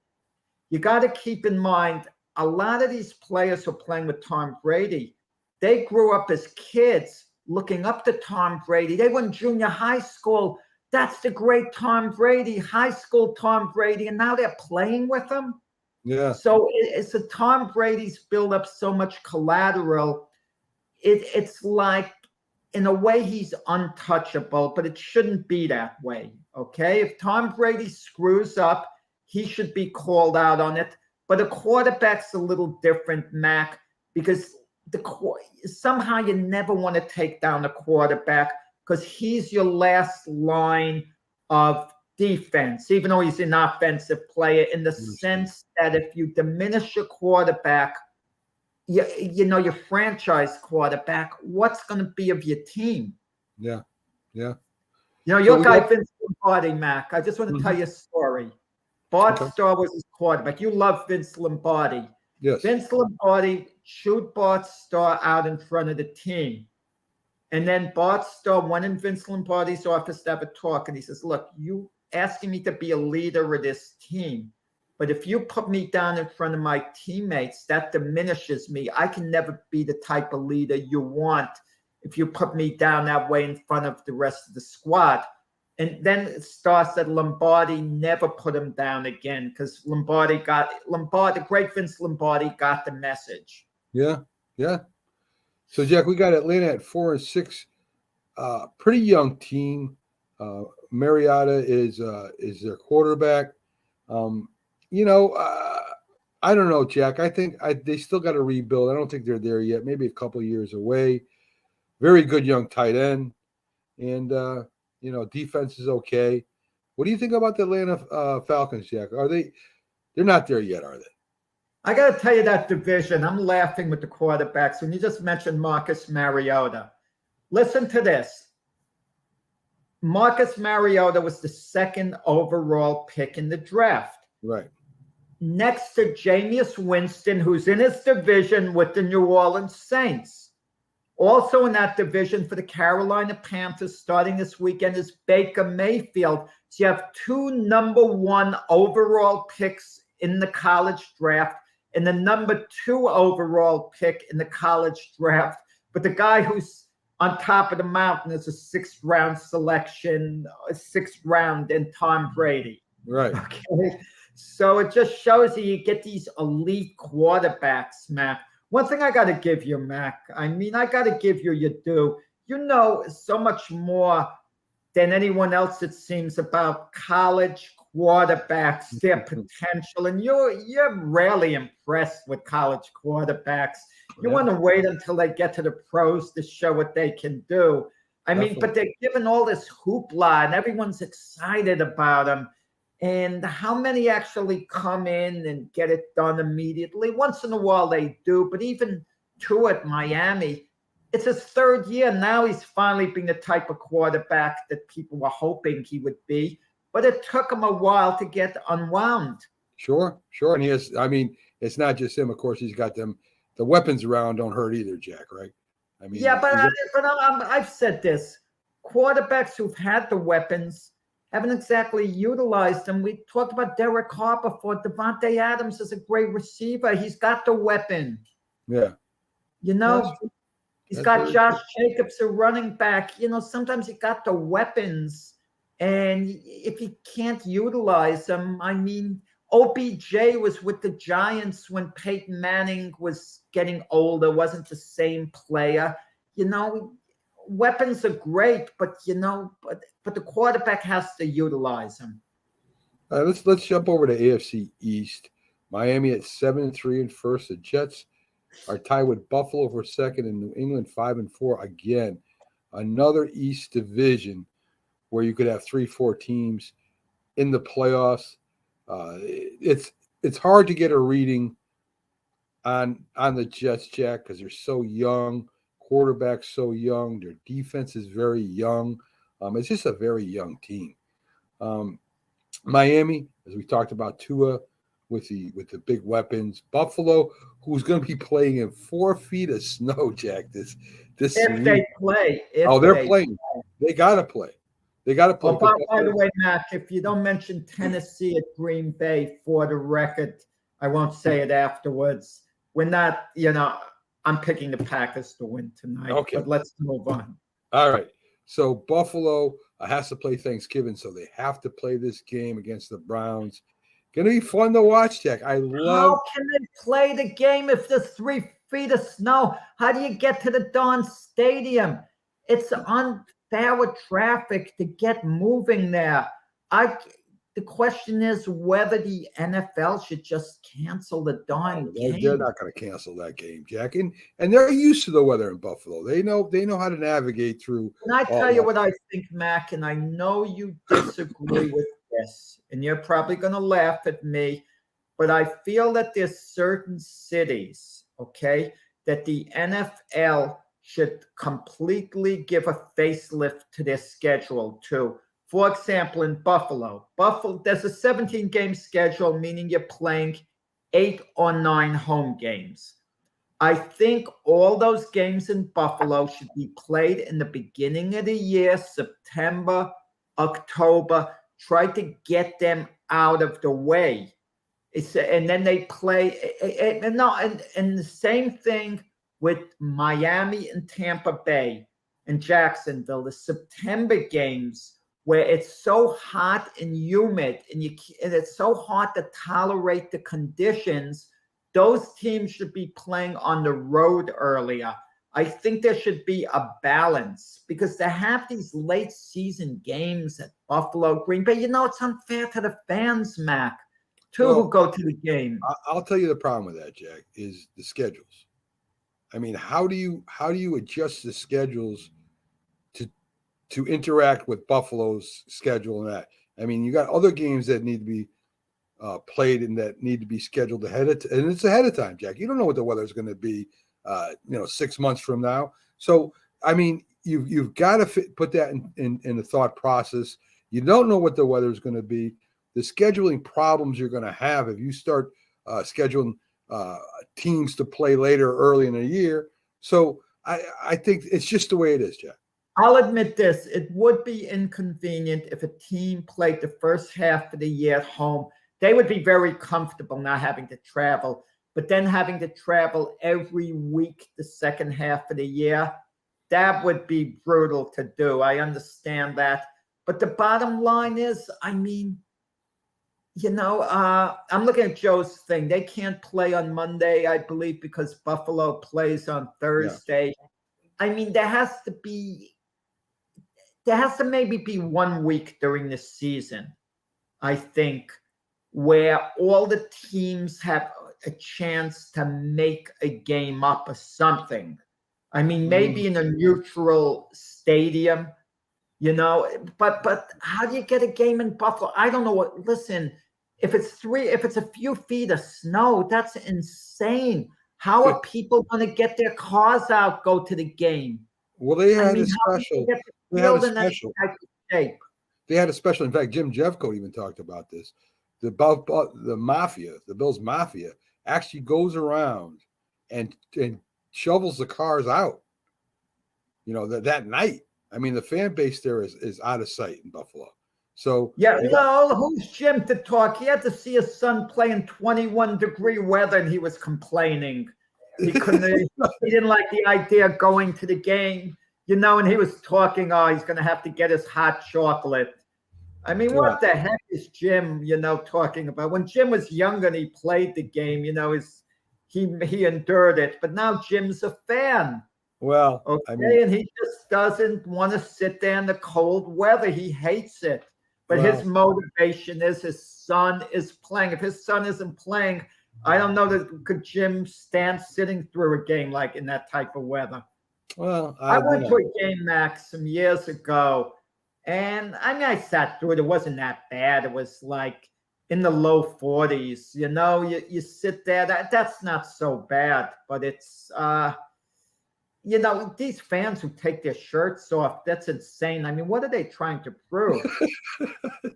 You got to keep in mind, a lot of these players who are playing with Tom Brady, they grew up as kids looking up to Tom Brady. They were in junior high school. That's the great Tom Brady, high school Tom Brady, and now they're playing with him. Yeah. So it's a Tom Brady's built up so much collateral. It's like, in a way, he's untouchable, but it shouldn't be that way. Okay, if Tom Brady screws up, he should be called out on it. But a quarterback's a little different, Mac, because somehow you never want to take down a quarterback, because he's your last line of defense, even though he's an offensive player, in the sense that if you diminish your quarterback, your franchise quarterback, what's going to be of your team? Yeah. Your guy, Vince Lombardi, Mac, I just want to tell you a story. Bart Starr was his quarterback. You love Vince Lombardi. Yes. Vince Lombardi chewed Bart Starr out in front of the team. And then Bart Starr went in Vince Lombardi's office to have a talk. And he says, look, you asking me to be a leader of this team. But if you put me down in front of my teammates, that diminishes me. I can never be the type of leader you want if you put me down that way in front of the rest of the squad. And then Starr said Lombardi never put him down again, because the great Vince Lombardi got the message. Yeah. So, Jack, we got Atlanta at 4-6. Pretty young team. Mariota is their quarterback. I don't know, Jack. I think they still got to rebuild. I don't think they're there yet. Maybe a couple of years away. Very good young tight end. And, defense is okay. What do you think about the Atlanta Falcons, Jack? They're not there yet, are they? I got to tell you that division, I'm laughing with the quarterbacks. When you just mentioned Marcus Mariota, listen to this. Marcus Mariota was the second overall pick in the draft. Right. Next to Jameis Winston, who's in his division with the New Orleans Saints. Also in that division for the Carolina Panthers starting this weekend is Baker Mayfield. So you have two number one overall picks in the college draft and the number two overall pick in the college draft. But the guy who's on top of the mountain is a sixth round selection, in Tom Brady. Right. Okay. So it just shows you get these elite quarterbacks, Mac. One thing I got to give you, Mac, I got to give you your due. You know so much more than anyone else, it seems, about college quarterbacks, their potential. And you're rarely impressed with college quarterbacks. You want to wait until they get to the pros to show what they can do. But they're given all this hoopla and everyone's excited about them. And how many actually come in and get it done immediately? Once in a while they do, but even Tua at Miami, it's his third year. Now he's finally being the type of quarterback that people were hoping he would be. But it took him a while to get unwound. Sure. And he has, it's not just him. Of course, he's got them. The weapons around don't hurt either, Jack, right? I've said this. Quarterbacks who've had the weapons haven't exactly utilized them. We talked about Derek Carr before. Devontae Adams is a great receiver. He's got the weapon. Yeah. He's got Josh Jacobs, a running back. Sometimes he got the weapons. And if he can't utilize them, OBJ was with the Giants when Peyton Manning was getting older, wasn't the same player. Weapons are great, but the quarterback has to utilize them. Let's jump over to AFC East. Miami at 7-3 in first. The Jets are tied with Buffalo for second, and New England 5-4. Again, another East division where you could have 3-4 teams in the playoffs. It's hard to get a reading on the Jets, Jack, because they're so young. Quarterback's so young. Their defense is very young. It's just a very young team. Miami, as we talked about, Tua with the big weapons. Buffalo, who's going to be playing in 4 feet of snow, Jack. This if they play. They're playing. They got to play. By the way, Matt, if you don't mention Tennessee at Green Bay for the record, I won't say it afterwards. We're not, I'm picking the Packers to win tonight. Okay. But let's move on. All right. So Buffalo has to play Thanksgiving, so they have to play this game against the Browns. Going to be fun to watch, Jack. How can they play the game if there's 3 feet of snow? How do you get to the darn stadium? It's unfair with traffic to get moving there. The question is whether the NFL should just cancel the darn game. They're not going to cancel that game, Jack. And they're used to the weather in Buffalo. They know how to navigate through. Can I tell you what I think, Mac? And I know you disagree with this, and you're probably going to laugh at me, but I feel that there's certain cities, okay, that the NFL should completely give a facelift to their schedule too. For example, in Buffalo, there's a 17-game schedule, meaning you're playing 8 or 9 home games. I think all those games in Buffalo should be played in the beginning of the year, September, October. Try to get them out of the way. And then they play. And the same thing with Miami and Tampa Bay and Jacksonville, the September games where it's so hot and humid and it's so hard to tolerate the conditions. Those teams should be playing on the road earlier. I think there should be a balance because to have these late season games at Buffalo, Green Bay, it's unfair to the fans, Mac, who go to the game. I'll tell you the problem with that, Jack, is the schedules. How do you adjust the schedules to interact with Buffalo's schedule and that? You got other games that need to be played and that need to be scheduled ahead of and it's ahead of time, Jack. You don't know what the weather is going to be 6 months from now. So I mean, you've got to put that in the thought process. You don't know what the weather is going to be. The scheduling problems you're going to have if you start scheduling teams to play later early in the year. So I think it's just the way it is, Jack. I'll admit this. It would be inconvenient if a team played the first half of the year at home. They would be very comfortable not having to travel, but then having to travel every week the second half of the year, that would be brutal to do. I understand that. But the bottom line is, I mean, I'm looking at Joe's thing. They can't play on Monday, I believe, because Buffalo plays on Thursday. Yeah. I mean, there has to maybe be 1 week during the season, I think, where all the teams have a chance to make a game up or something. I mean, maybe in a neutral stadium, but how do you get a game in Buffalo? I don't know what, listen, if it's a few feet of snow, that's insane. How are people going to get their cars out, go to the game? Well, they had a special. They had a special. They had a special. In fact, Jim Jeffcoat even talked about this. The mafia, the Bills mafia, actually goes around and shovels the cars out. That night. I mean, the fan base there is out of sight in Buffalo. So yeah, who's Jim to talk? He had to see his son play in 21-degree weather, and he was complaining. He couldn't. He didn't like the idea of going to the game, and he was talking. Oh, he's going to have to get his hot chocolate. I mean, what the heck is Jim, talking about? When Jim was younger and he played the game, he endured it. But now Jim's a fan. Well, okay, I mean, and he just doesn't want to sit there in the cold weather. He hates it. But his motivation is his son is playing. If his son isn't playing, I don't know that could Jim stand sitting through a game like in that type of weather. Well, I went to a game, Max, some years ago, and I mean, I sat through it. It wasn't that bad. It was like in the low 40s. You sit there. That's not so bad, but it's these fans who take their shirts off, that's insane. I mean, what are they trying to prove?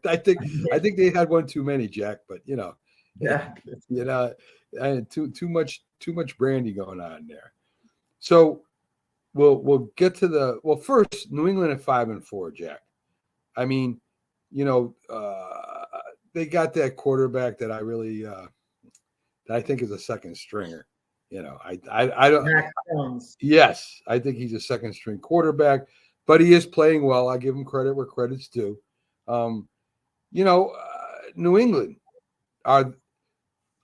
I think they had one too many, Jack, but yeah. Too much brandy going on there. So we'll get to first, New England at 5-4, Jack. I mean, they got that quarterback that I really that I think is a second stringer. I don't. Mac Jones. Yes, I think he's a second string quarterback, but he is playing well. I give him credit where credit's due. New England are.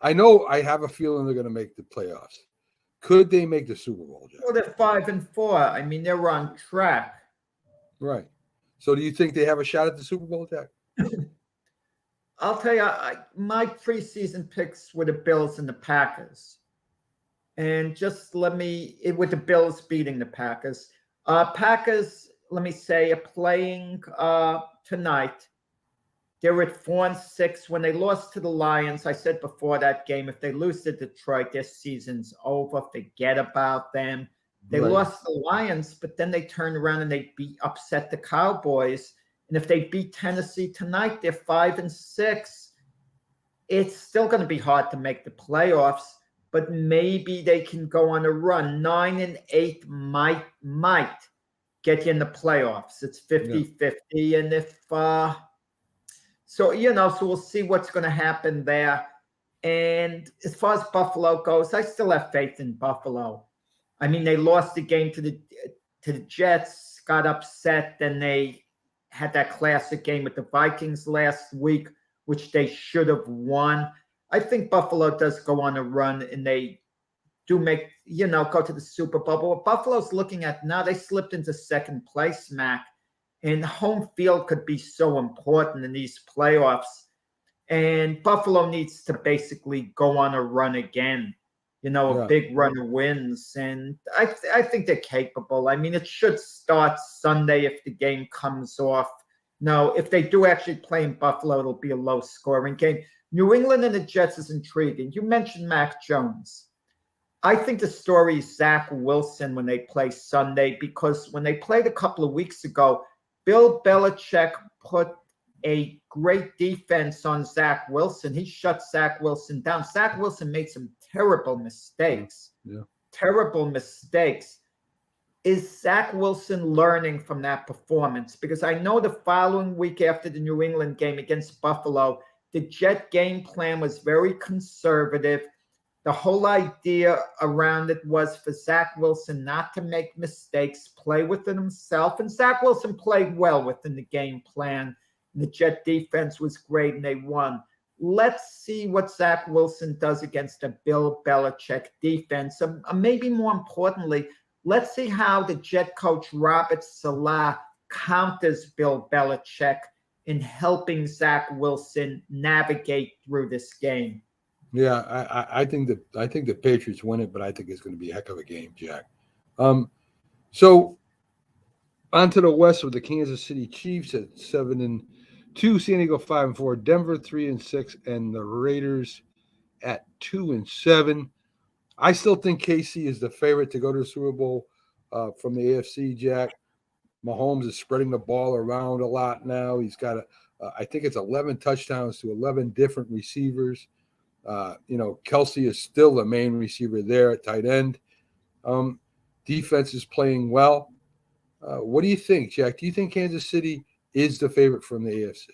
I know. I have a feeling they're going to make the playoffs. Could they make the Super Bowl, Jack? Well, they're 5-4. I mean, they're on track. Right. So, do you think they have a shot at the Super Bowl, Jack? I'll tell you, my preseason picks were the Bills and the Packers. And just with the Bills beating the Packers. Packers, let me say, are playing tonight. They were at 4-6 when they lost to the Lions. I said before that game, if they lose to Detroit, their season's over. Forget about them. They lost the Lions, but then they turned around and they upset the Cowboys. And if they beat Tennessee tonight, they're 5-6. It's still going to be hard to make the playoffs. But maybe they can go on a run. 9-8 might get you in the playoffs. It's 50-50. And if so we'll see what's going to happen there. And as far as Buffalo goes, I still have faith in Buffalo. I mean, they lost the game to the Jets, got upset, then they had that classic game with the Vikings last week, which they should have won. I think Buffalo does go on a run and they do make, go to the Super Bowl. But what Buffalo's looking at now, they slipped into second place, Mac. And home field could be so important in these playoffs. And Buffalo needs to basically go on a run again, a big run of wins. And I think they're capable. I mean, it should start Sunday if the game comes off. No, if they do actually play in Buffalo, it'll be a low-scoring game. New England and the Jets is intriguing. You mentioned Mac Jones. I think the story is Zach Wilson when they play Sunday, because when they played a couple of weeks ago, Bill Belichick put a great defense on Zach Wilson. He shut Zach Wilson down. Zach Wilson made some terrible mistakes. Yeah. Terrible mistakes. Is Zach Wilson learning from that performance? Because I know the following week after the New England game against Buffalo, the Jet game plan was very conservative. The whole idea around it was for Zach Wilson not to make mistakes, play within himself. And Zach Wilson played well within the game plan. And the Jet defense was great and they won. Let's see what Zach Wilson does against a Bill Belichick defense. Maybe more importantly, let's see how the Jet coach Robert Saleh counters Bill Belichick in helping Zach Wilson navigate through this game. Yeah, I think the Patriots win it, but I think it's going to be a heck of a game, Jack. So on to the West with the Kansas City Chiefs at 7-2, San Diego 5-4, Denver 3-6, and the Raiders at 2-7. I still think KC is the favorite to go to the Super Bowl from the AFC, Jack. Mahomes is spreading the ball around a lot now. He's got I think it's 11 touchdowns to 11 different receivers. Kelsey is still the main receiver there at tight end. Defense is playing well. What do you think, Jack? Do you think Kansas City is the favorite from the AFC?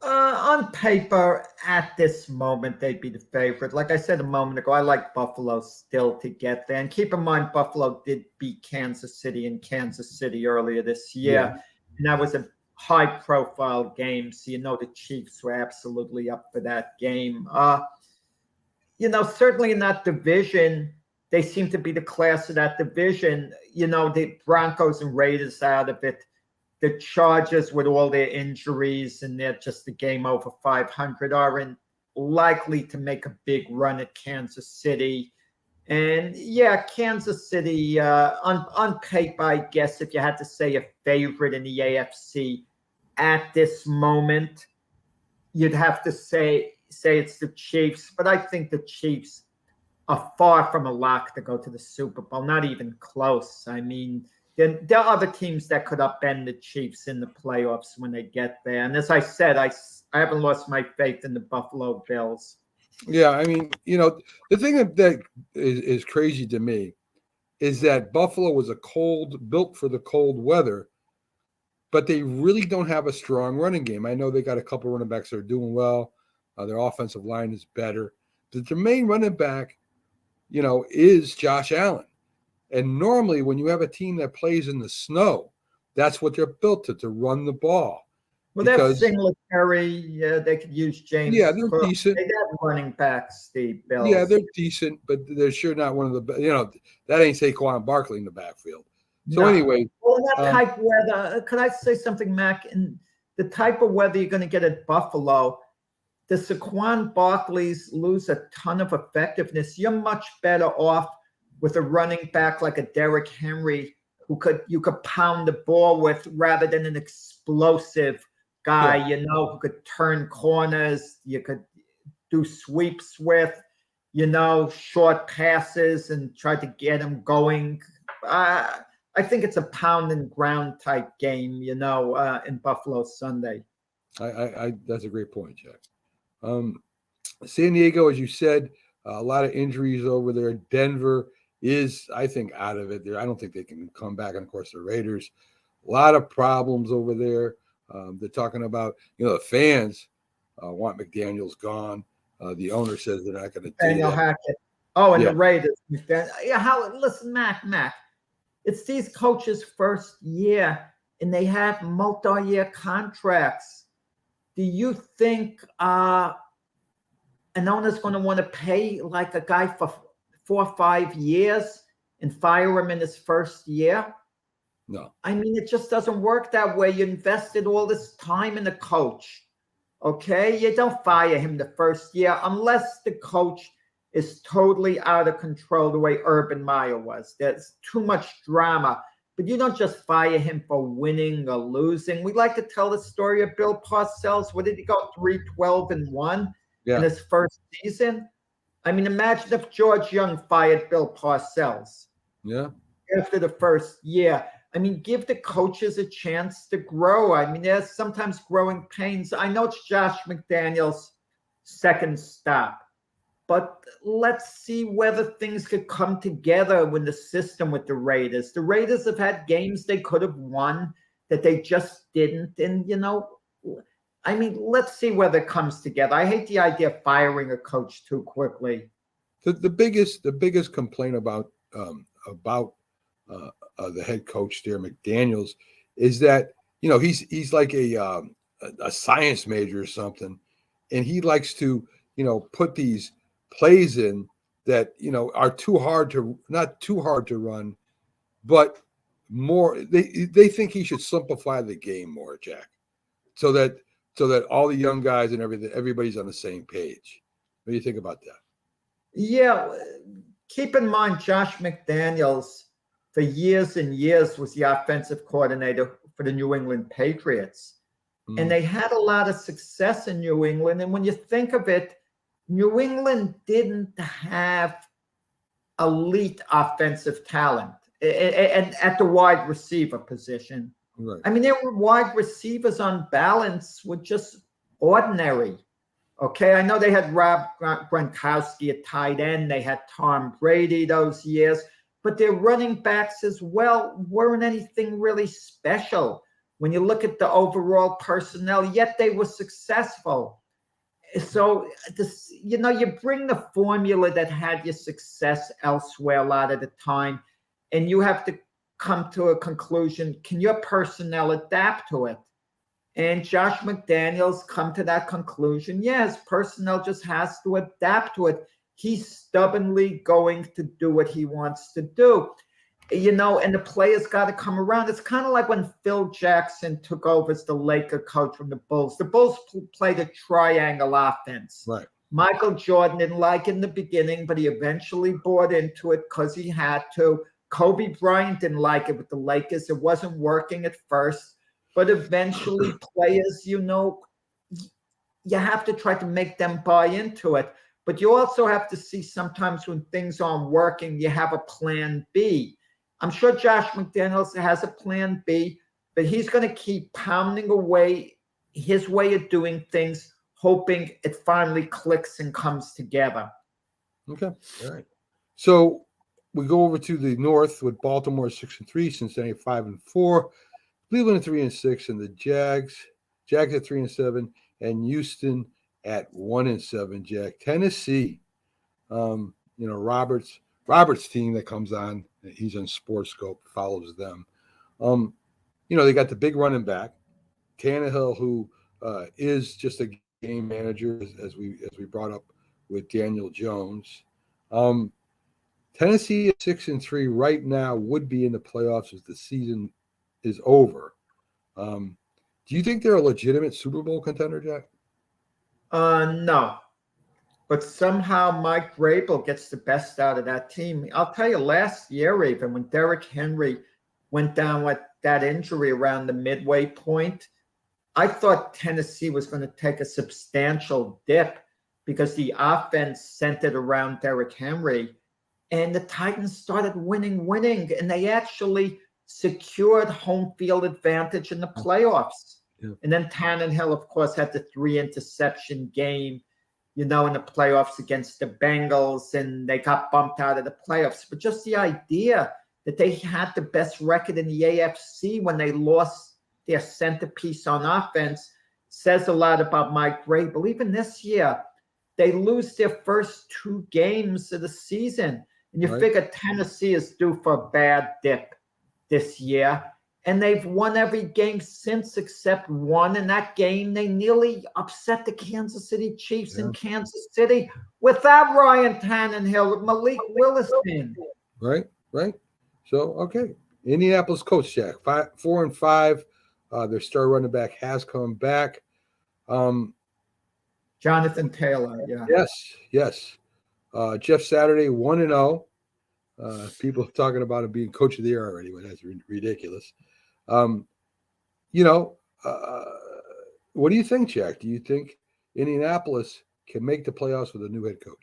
On paper, at this moment, they'd be the favorite. Like I said a moment ago, I like Buffalo still to get there. And keep in mind, Buffalo did beat Kansas City in Kansas City earlier this year. Yeah. And that was a high-profile game, so the Chiefs were absolutely up for that game. Certainly in that division, they seem to be the class of that division. The Broncos and Raiders out of it. The Chargers, with all their injuries and they're just a game over 500, are likely to make a big run at Kansas City. And yeah, Kansas City, on paper, I guess if you had to say a favorite in the AFC at this moment, you'd have to say it's the Chiefs. But I think the Chiefs are far from a lock to go to the Super Bowl, not even close. I mean, there are other teams that could upend the Chiefs in the playoffs when they get there. And as I said, I haven't lost my faith in the Buffalo Bills. Yeah, I mean, the thing that is crazy to me is that Buffalo was built for the cold weather, but they really don't have a strong running game. I know they got a couple running backs that are doing well. Their offensive line is better. But their main running back, is Josh Allen. And normally when you have a team that plays in the snow, that's what they're built to run the ball. Well, that's Singletary. Yeah, they could use James. Yeah, they're decent. They got running backs, the Bills. Yeah, they're decent, but they're sure not one of the best. That ain't Saquon Barkley in the backfield. So anyway. Well, that type of weather, could I say something, Mac? In the type of weather you're going to get at Buffalo, the Saquon Barkleys lose a ton of effectiveness. You're much better off with a running back like a Derrick Henry who you could pound the ball with, rather than an explosive guy, who could turn corners, you could do sweeps with, short passes and try to get him going. I think it's a pound and ground type game, in Buffalo Sunday. I that's a great point, Jack. San Diego, as you said, a lot of injuries over there. Denver is, I think, out of it. I don't think they can come back. And of course, the Raiders, a lot of problems over there. They're talking about, the fans want McDaniels gone. The owner says they're not going to do Daniel that. Hackett. Oh, and the Raiders. Listen, Mac. It's these coaches' first year, and they have multi-year contracts. Do you think an owner's going to want to pay like a guy for 4 or 5 years and fire him in his first year? No. I mean, it just doesn't work that way. You invested all this time in the coach. Okay? You don't fire him the first year unless the coach is totally out of control the way Urban Meyer was. There's too much drama. But you don't just fire him for winning or losing. We like to tell the story of Bill Parcells. What did he go, 3-12-1 in his first season? I mean, imagine if George Young fired Bill Parcells Yeah. after the first year. I mean, give the coaches a chance to grow. I mean, there's sometimes growing pains. I know it's Josh McDaniels' second stop, but let's see whether things could come together when the system with the Raiders. The Raiders have had games they could have won that they just didn't. And, I mean, let's see whether it comes together. I hate the idea of firing a coach too quickly. The biggest complaint about the head coach there, McDaniels, is that he's like a science major or something, and he likes to put these plays in that are not too hard to run, but more they think he should simplify the game more, Jack, so that all the young guys and everybody's on the same page. What do you think about that? Yeah, keep in mind Josh McDaniels for years and years was the offensive coordinator for the New England Patriots. And they had a lot of success in New England. And when you think of it, New England didn't have elite offensive talent and at the wide receiver position. Right. I mean, their wide receivers on balance were just ordinary. Okay, I know they had Rob Gronkowski at tight end. They had Tom Brady those years, but their running backs as well weren't anything really special when you look at the overall personnel, yet they were successful. So, you bring the formula that had your success elsewhere a lot of the time, and you have to come to a conclusion. Can your personnel adapt to it? And Josh McDaniels come to that conclusion. Yes, personnel just has to adapt to it. He's stubbornly going to do what he wants to do. And the players got to come around. It's kind of like when Phil Jackson took over as the Laker coach from the Bulls. The Bulls played a triangle offense. Right. Michael Jordan didn't like it in the beginning, but he eventually bought into it because he had to. Kobe Bryant didn't like it with the Lakers. It wasn't working at first. But eventually players, you have to try to make them buy into it. But you also have to see sometimes when things aren't working, you have a plan B. I'm sure Josh McDaniels has a plan B, but he's going to keep pounding away his way of doing things, hoping it finally clicks and comes together. Okay. All right. So we go over to the North with Baltimore 6-3, Cincinnati 5-4. Cleveland at 3-6, and the Jags at 3-7, and Houston at 1-7. Jack, Tennessee, Robert's team that comes on. He's on SportsScope, follows them. They got the big running back, Tannehill, who is just a game manager, as we brought up with Daniel Jones. Tennessee at 6-3 right now would be in the playoffs as the season is over. Do you think they're a legitimate Super Bowl contender, Jack? No. But somehow Mike Vrabel gets the best out of that team. I'll tell you, last year even, when Derrick Henry went down with that injury around the midway point, I thought Tennessee was going to take a substantial dip because the offense centered around Derrick Henry. And the Titans started winning, and they actually secured home field advantage in the playoffs. Yeah. And then Tannehill, of course, had the 3-interception game, in the playoffs against the Bengals, and they got bumped out of the playoffs. But just the idea that they had the best record in the AFC when they lost their centerpiece on offense says a lot about Mike Vrabel. Even this year, they lose their first 2 games of the season. And you figure Tennessee is due for a bad dip this year. And they've won every game since except one. In that game, they nearly upset the Kansas City Chiefs in Kansas City without Ryan Tannehill, with Malik Willis in. Right. So, okay. Indianapolis Colts, Jack, 4-5. Their star running back has come back. Jonathan Taylor, yeah. Yes. Jeff Saturday, 1-0. People talking about him being coach of the year already, but that's ridiculous. What do you think, Jack? Do you think Indianapolis can make the playoffs with a new head coach?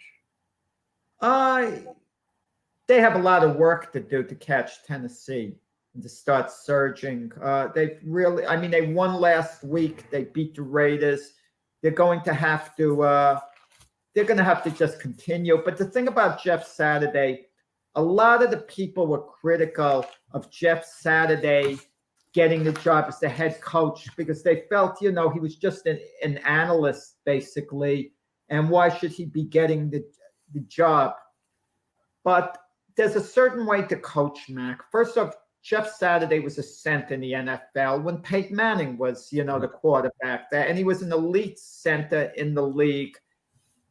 They have a lot of work to do to catch Tennessee and to start surging. They've really, I mean, they won last week. They beat the Raiders. They're going to have to. They're going to have to just continue. But the thing about Jeff Saturday, a lot of the people were critical of Jeff Saturday getting the job as the head coach because they felt, he was just an analyst, basically. And why should he be getting the job? But there's a certain way to coach, Mac. First off, Jeff Saturday was a center in the NFL when Peyton Manning was, the quarterback there. And he was an elite center in the league.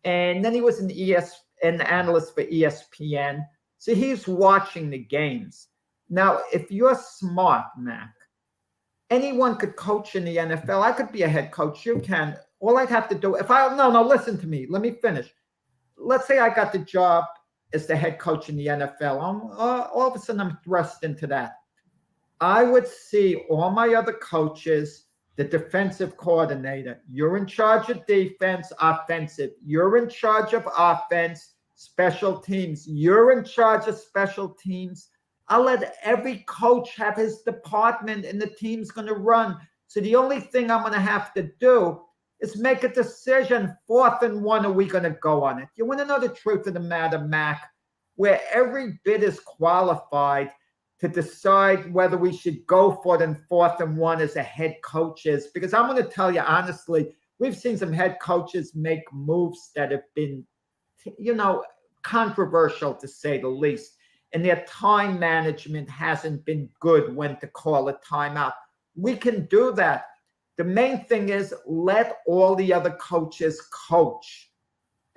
And then he was an analyst for ESPN. So he's watching the games. Now, if you're smart, Mac, anyone could coach in the NFL. I could be a head coach. You can. All I'd have to do, listen to me. Let me finish. Let's say I got the job as the head coach in the NFL. All of a sudden, I'm thrust into that. I would see all my other coaches, the defensive coordinator. You're in charge of defense, offensive. You're in charge of offense, special teams. You're in charge of special teams. I'll let every coach have his department and the team's going to run. So the only thing I'm going to have to do is make a decision. 4th and 1, are we going to go on it? You want to know the truth of the matter, Mac, where every bit is qualified to decide whether we should go for it in 4th and 1 as a head coaches. Because I'm going to tell you honestly, we've seen some head coaches make moves that have been, controversial to say the least. And their time management hasn't been good when to call a timeout. We can do that. The main thing is let all the other coaches coach.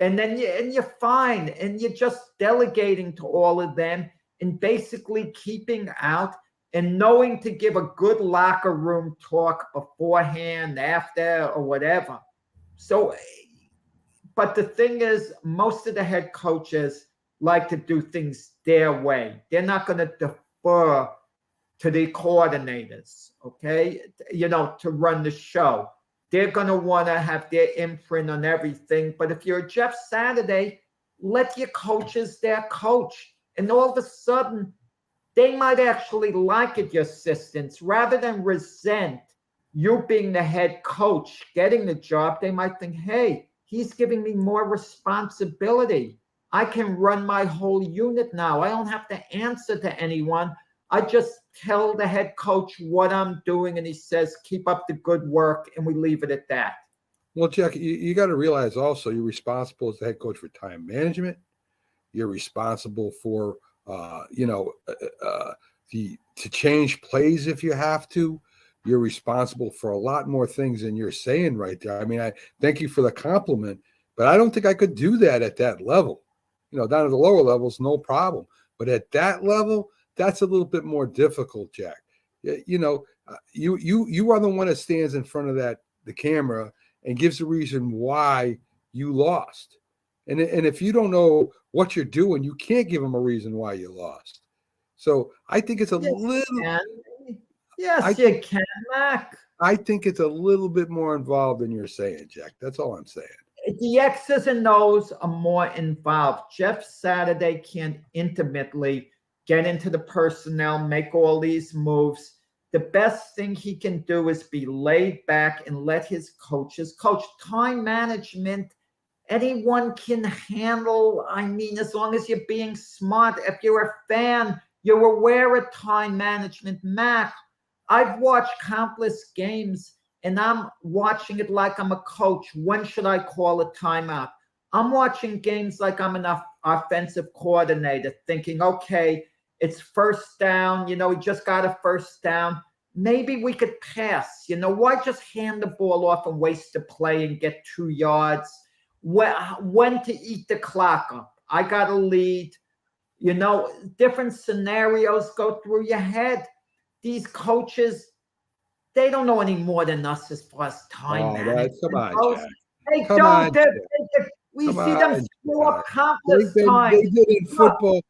And then you're fine. And you're just delegating to all of them and basically keeping out and knowing to give a good locker room talk beforehand, after, or whatever. So, but the thing is, most of the head coaches like to do things their way. They're not going to defer to the coordinators, okay? To run the show. They're going to want to have their imprint on everything. But if you're Jeff Saturday, let your coaches their coach. And all of a sudden, they might actually like it, your assistants, rather than resent you being the head coach, getting the job. They might think, hey, he's giving me more responsibility. I can run my whole unit now. I don't have to answer to anyone. I just tell the head coach what I'm doing, and he says, keep up the good work, and we leave it at that. Well, Jack, you got to realize also you're responsible as the head coach for time management. You're responsible for, to change plays if you have to. You're responsible for a lot more things than you're saying right there. I mean, I thank you for the compliment, but I don't think I could do that at that level. Down at the lower levels, no problem. But at that level, that's a little bit more difficult, Jack. You are the one that stands in front of the camera and gives the reason why you lost. And if you don't know what you're doing, you can't give them a reason why you lost. So I think it's you can, Mac. I think it's a little bit more involved than you're saying, Jack. That's all I'm saying. The X's and O's are more involved. Jeff Saturday can't intimately get into the personnel, make all these moves. The best thing he can do is be laid back and let his coaches coach. Time management, anyone can handle. I mean, as long as you're being smart. If you're a fan, you're aware of time management. Mac, I've watched countless games, and I'm watching it like I'm a coach. When should I call a timeout? I'm watching games like I'm an offensive coordinator, thinking, okay, it's first down. We just got a first down. Maybe we could pass. Why just hand the ball off and waste the play and get 2 yards? When to eat the clock up? I got a lead. Different scenarios go through your head. These coaches, they don't know any more than us as far as time management. Come on, Jack. They don't. We see them screw up countless times. They did in football.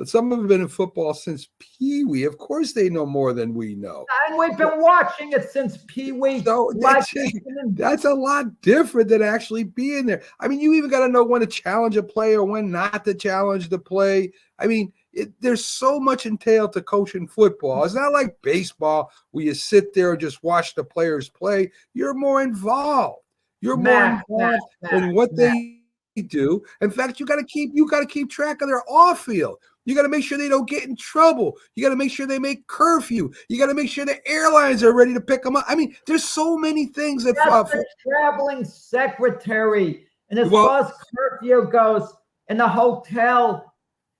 Some of them have been in football since Pee Wee. Of course, they know more than we know. And we've been watching it since Pee Wee. So that's a lot different than actually being there. I mean, you even got to know when to challenge a play or when not to challenge the play. I mean, there's so much entailed to coaching football. It's not like baseball where you sit there and just watch the players play. You're more involved. You're more involved in what they do. In fact, you got to keep track of their off field. You got to make sure they don't get in trouble. You got to make sure they make curfew. You got to make sure the airlines are ready to pick them up. I mean, there's so many things that the traveling secretary. And as far as curfew goes, in the hotel,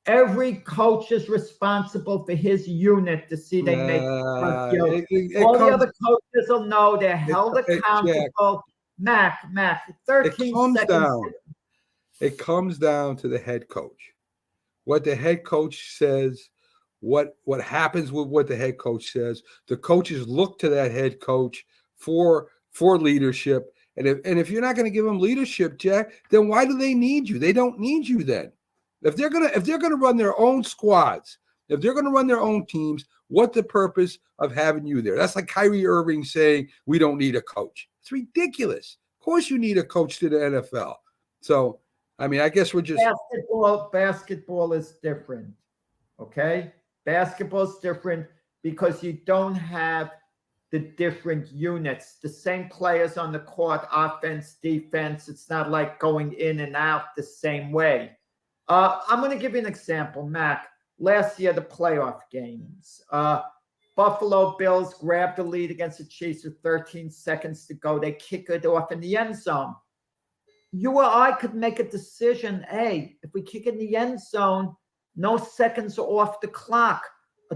every coach is responsible for his unit to see they make curfew. All the other coaches will know they're held accountable. Mac, 13 seconds. It comes down to the head coach. What the head coach says, what happens with what the head coach says. The coaches look to that head coach for leadership. And if you're not going to give them leadership, Jack, then why do they need you? They don't need you then. If they're gonna run their own squads, if they're gonna run their own teams, what's the purpose of having you there? That's like Kyrie Irving saying we don't need a coach. It's ridiculous. Of course, you need a coach to the NFL. So, I mean, I guess we're just basketball is different. Okay, basketball is different because you don't have the different units, the same players on the court, offense, defense. It's not like going in and out the same way. I'm going to give you an example, Mac. Last year, the playoff games. Buffalo Bills grabbed the lead against the Chiefs with 13 seconds to go. They kick it off in the end zone. You or I could make a decision. Hey, if we kick in the end zone, no seconds are off the clock.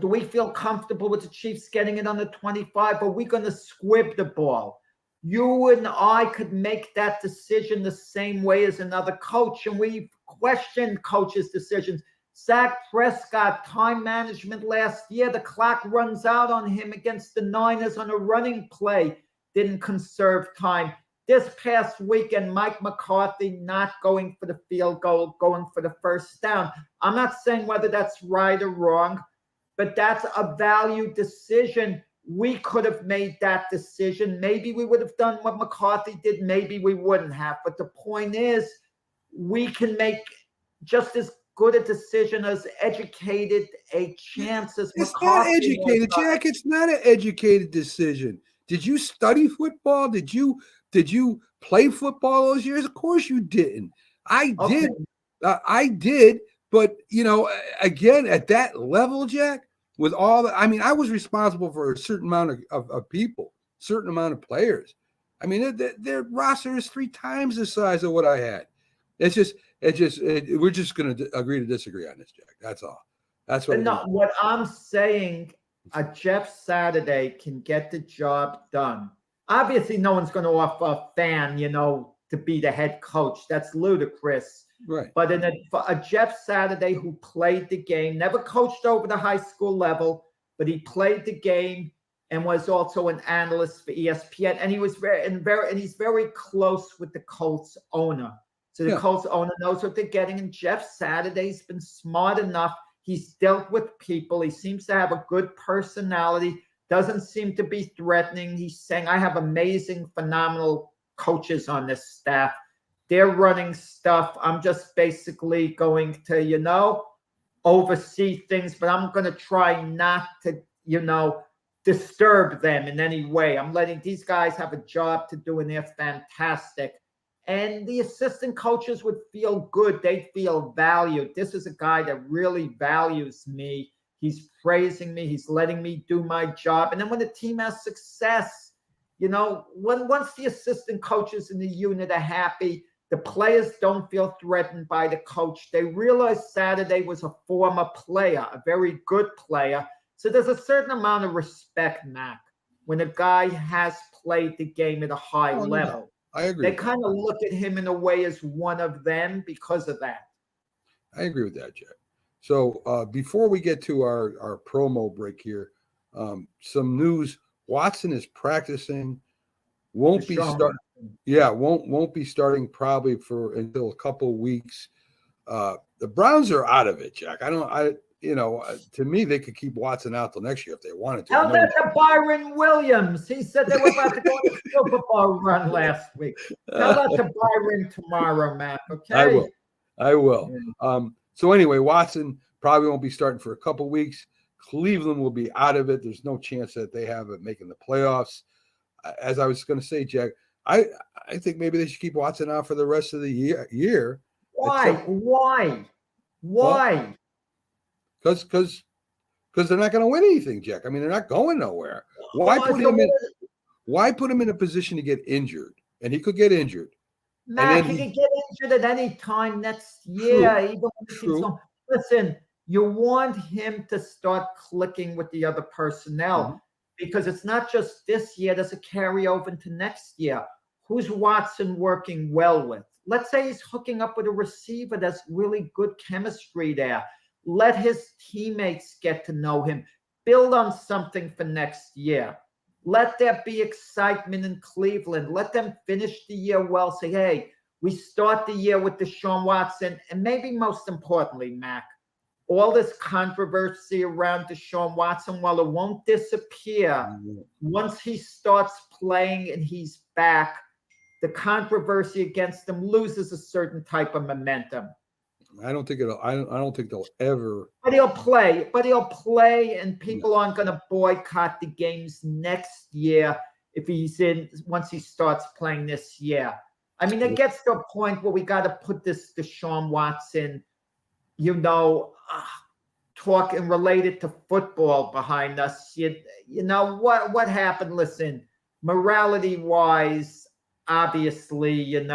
Do we feel comfortable with the Chiefs getting it on the 25? Are we going to squib the ball? You and I could make that decision the same way as another coach, and we've questioned coaches' decisions. Dak Prescott, time management last year, the clock runs out on him against the Niners on a running play. Didn't conserve time. This past weekend, Mike McCarthy not going for the field goal, going for the first down. I'm not saying whether that's right or wrong, but that's a value decision. We could have made that decision. Maybe we would have done what McCarthy did. Maybe we wouldn't have. But the point is, we can make just as good a decision as educated a chance as it's McCarthy. It's not educated, Jack. It's not an educated decision. Did you study football? Did you play football those years? Of course you didn't. I did. But, again, at that level, Jack, with all the, I mean, I was responsible for a certain amount of people, certain amount of players. I mean, their roster is 3 times the size of what I had. We're just going to agree to disagree on this, Jack. That's all. That's what. No, what I'm saying, a Jeff Saturday can get the job done. Obviously, no one's going to offer a fan, to be the head coach. That's ludicrous. Right. But in a Jeff Saturday who played the game, never coached over the high school level, but he played the game and was also an analyst for ESPN. And he was he's very close with the Colts owner. So the Colts owner knows what they're getting. And Jeff Saturday's been smart enough. He's dealt with people. He seems to have a good personality, doesn't seem to be threatening. He's saying, I have amazing, phenomenal coaches on this staff. They're running stuff. I'm just basically going to, oversee things, but I'm going to try not to, disturb them in any way. I'm letting these guys have a job to do, and they're fantastic. And the assistant coaches would feel good. They'd feel valued. This is a guy that really values me. He's praising me. He's letting me do my job. And then when the team has success, once the assistant coaches in the unit are happy, the players don't feel threatened by the coach. They realize Saturday was a former player, a very good player. So there's a certain amount of respect, Mac, when a guy has played the game at a high level. I agree. They kind of look at him in a way as one of them because of that. I agree with that, Jack. So before we get to our promo break here, some news. Watson is practicing. Won't be starting probably until a couple weeks. the Browns are out of it, Jack. To me, they could keep Watson out till next year if they wanted to. Tell that to Byron Williams. He said they were about to go on a Super Bowl run last week. Tell that to Byron tomorrow, Matt. Okay. I will. So anyway, Watson probably won't be starting for a couple weeks. Cleveland will be out of it. There's no chance that they have it making the playoffs. As I was going to say, Jack, I think maybe they should keep Watson out for the rest of the year. Why? Because they're not going to win anything, Jack. I mean, they're not going nowhere. Why put him in a position to get injured? And he could get injured. Matt, he could get injured at any time next year. Listen, you want him to start clicking with the other personnel because it's not just this year. There's a carryover into next year. Who's Watson working well with? Let's say he's hooking up with a receiver that's really good chemistry there. Let his teammates get to know him. Build on something for next year. Let there be excitement in Cleveland. Let them finish the year well. Say, hey, we start the year with Deshaun Watson. And maybe most importantly, Mac, all this controversy around Deshaun Watson, while it won't disappear, once he starts playing and he's back, the controversy against him loses a certain type of momentum. I don't think they'll ever. But he'll play, and people aren't going to boycott the games next year if once he starts playing this year. I mean, it gets to a point where we got to put this Deshaun Watson, talk and relate it to football behind us. You know what happened? Listen, morality-wise, obviously,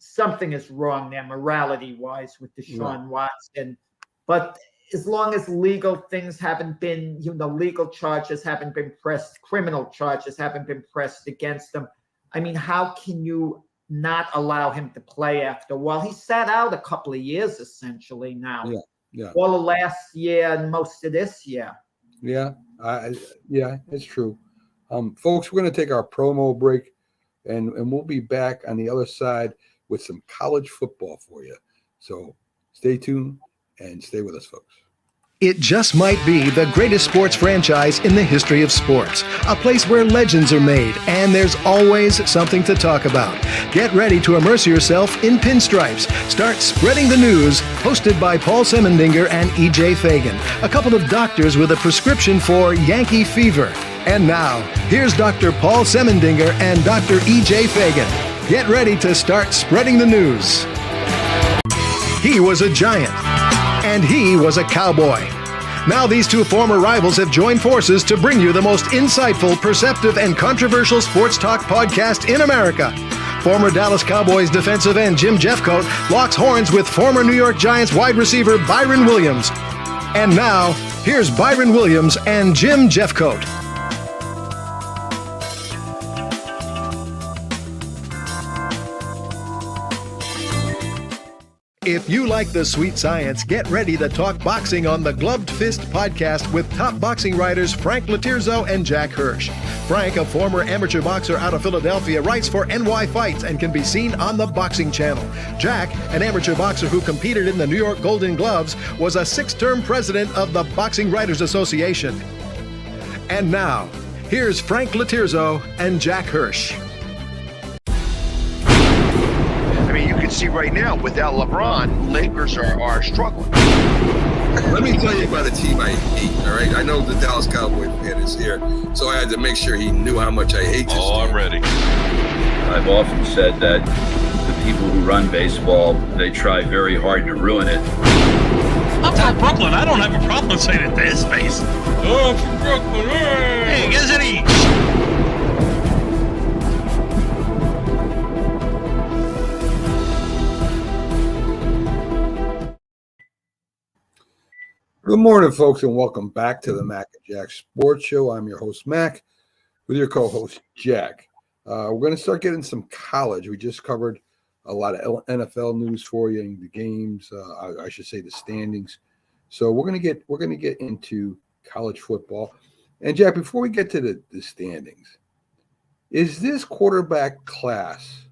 something is wrong there morality-wise with Deshaun Watson. But as long as legal things haven't been, legal charges haven't been pressed, criminal charges haven't been pressed against him, I mean, how can you not allow him to play after a while? He sat out a couple of years, essentially, now. Yeah. All of last year and most of this year. Yeah, it's true. Folks, we're going to take our promo break, and we'll be back on the other side with some college football for you. So stay tuned and stay with us, folks. It just might be the greatest sports franchise in the history of sports. A place where legends are made, and there's always something to talk about. Get ready to immerse yourself in pinstripes. Start spreading the news, hosted by Paul Semendinger and E.J. Fagan, a couple of doctors with a prescription for Yankee fever. And now, here's Dr. Paul Semendinger and Dr. E.J. Fagan. Get ready to start spreading the news. He was a giant, and he was a cowboy. Now these two former rivals have joined forces to bring you the most insightful, perceptive, and controversial sports talk podcast in America. Former Dallas Cowboys defensive end Jim Jeffcoat locks horns with former New York Giants wide receiver Byron Williams. And now, here's Byron Williams and Jim Jeffcoat. If you like the sweet science, get ready to talk boxing on the Gloved Fist podcast with top boxing writers Frank Latirzo and Jack Hirsch. Frank, a former amateur boxer out of Philadelphia, writes for NY Fights and can be seen on the Boxing Channel. Jack, an amateur boxer who competed in the New York Golden Gloves, was a 6-term president of the Boxing Writers Association. And now, here's Frank Latirzo and Jack Hirsch. I mean, you can see right now, without LeBron, Lakers are struggling. Let me tell you about a team I hate, all right? I know the Dallas Cowboy fan is here, so I had to make sure he knew how much I hate this team. I'm ready. I've often said that the people who run baseball, they try very hard to ruin it. I'm from Brooklyn. I don't have a problem saying it to his face. Oh, I'm from Brooklyn. Hey, get any... Good morning, folks, and welcome back to the Mac and Jack Sports Show. I'm your host, Mac, with your co-host, Jack. We're going to start getting some college. We just covered a lot of NFL news for you, and the games. I should say the standings. So we're going to get into college football. And Jack, before we get to the standings, is this quarterback class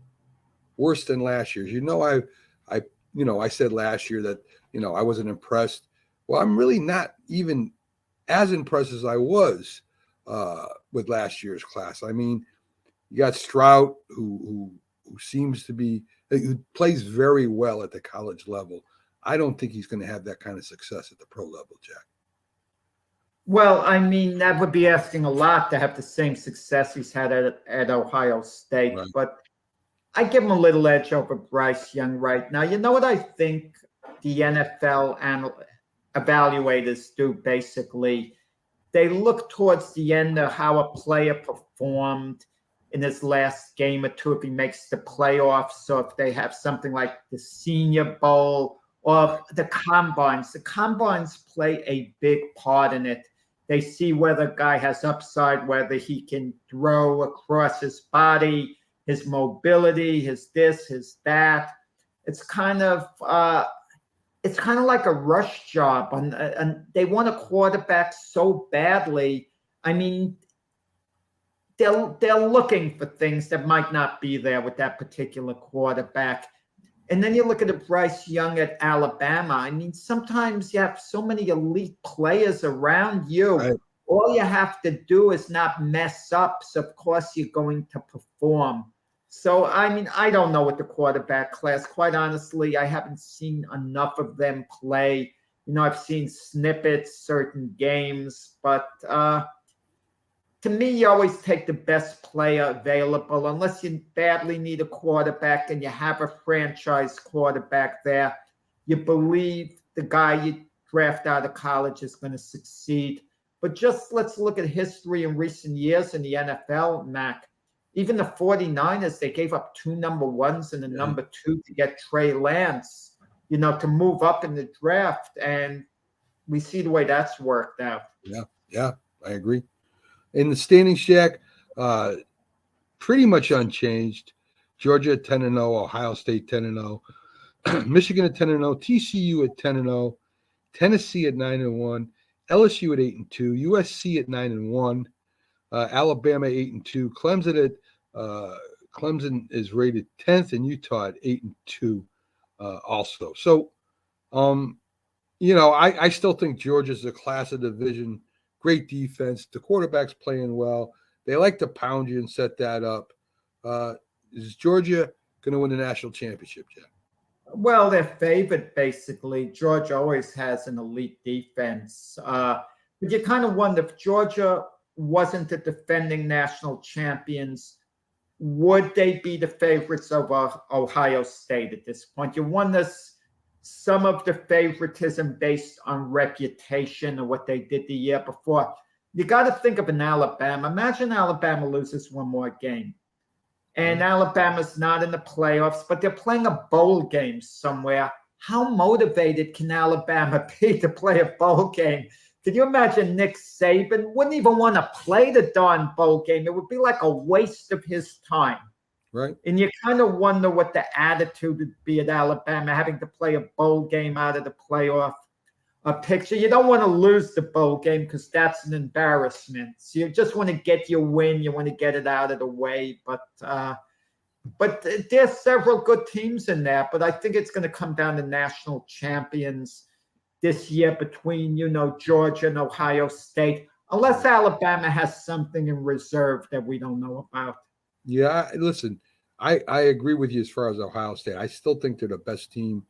worse than last year's? You know, I I said last year that, I wasn't impressed. Well, I'm really not even as impressed as I was with last year's class. I mean, you got Stroud, who seems to be, who plays very well at the college level. I don't think he's going to have that kind of success at the pro level, Jack. Well, I mean, that would be asking a lot to have the same success he's had at Ohio State. Right. But I give him a little edge over Bryce Young right now. You know what I think the NFL evaluators do, basically? They look towards the end of how a player performed in his last game or two, if he makes the playoffs. So if they have something like the Senior Bowl or the Combines. The Combines play a big part in it. They see whether a guy has upside, whether he can throw across his body, his mobility, his this, his that. It's kind of like a rush job, and they want a quarterback so badly. I mean, they're looking for things that might not be there with that particular quarterback. And then you look at Bryce Young at Alabama. I mean, sometimes you have so many elite players around you. Right. All you have to do is not mess up. So, of course, you're going to perform. So, I mean, I don't know with the quarterback class. Quite honestly, I haven't seen enough of them play. I've seen snippets, certain games. But to me, you always take the best player available, unless you badly need a quarterback and you have a franchise quarterback there. You believe the guy you draft out of college is going to succeed. But just let's look at history in recent years in the NFL, Mac. Even the 49ers, they gave up 2 number ones and a number 2 to get Trey Lance, to move up in the draft. And we see the way that's worked out. Yeah, I agree. In the standings, Jack, pretty much unchanged. Georgia at 10-0, Ohio State 10-0, Michigan at 10-0, TCU at 10-0, Tennessee at 9-1, LSU at 8-2, USC at 9-1, Alabama 8-2, Clemson is rated 10th, and Utah at 8-2 also. So, I still think Georgia's a class of division. Great defense. The quarterback's playing well. They like to pound you and set that up. Is Georgia going to win the national championship, Jack? Well, they're favored, basically. Georgia always has an elite defense. But you kind of wonder, if Georgia wasn't the defending national champions, would they be the favorites over Ohio State at this point? You wonder some of the favoritism based on reputation or what they did the year before. You got to think of an Alabama. Imagine Alabama loses one more game. And Alabama's not in the playoffs, but they're playing a bowl game somewhere. How motivated can Alabama be to play a bowl game? Can you imagine Nick Saban wouldn't even want to play the darn bowl game? It would be like a waste of his time. Right. And you kind of wonder what the attitude would be at Alabama, having to play a bowl game out of the playoff picture. You don't want to lose the bowl game because that's an embarrassment. So you just want to get your win. You want to get it out of the way. But there's several good teams in there. But I think it's going to come down to national champions this year between, Georgia and Ohio State, unless Alabama has something in reserve that we don't know about. Yeah, listen, I agree with you as far as Ohio State. I still think they're the best team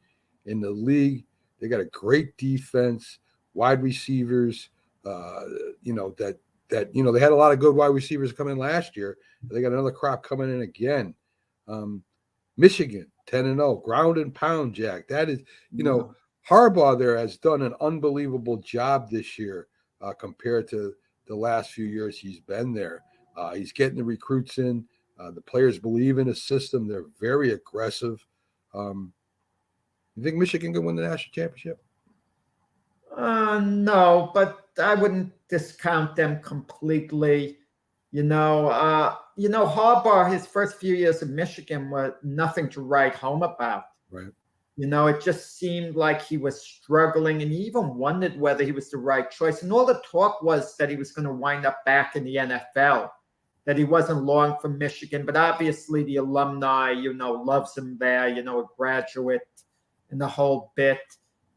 in the league. They got a great defense, wide receivers. They had a lot of good wide receivers come in last year. They got another crop coming in again. Michigan 10-0, ground and pound, Jack. That is, Harbaugh there has done an unbelievable job this year compared to the last few years he's been there. He's getting the recruits in. The players believe in his system. They're very aggressive. You think Michigan can win the national championship? No, but I wouldn't discount them completely. Harbaugh, his first few years of Michigan were nothing to write home about. Right. It just seemed like he was struggling, and he even wondered whether he was the right choice. And all the talk was that he was going to wind up back in the NFL, that he wasn't long from Michigan. But obviously the alumni, loves him there, a graduate and the whole bit.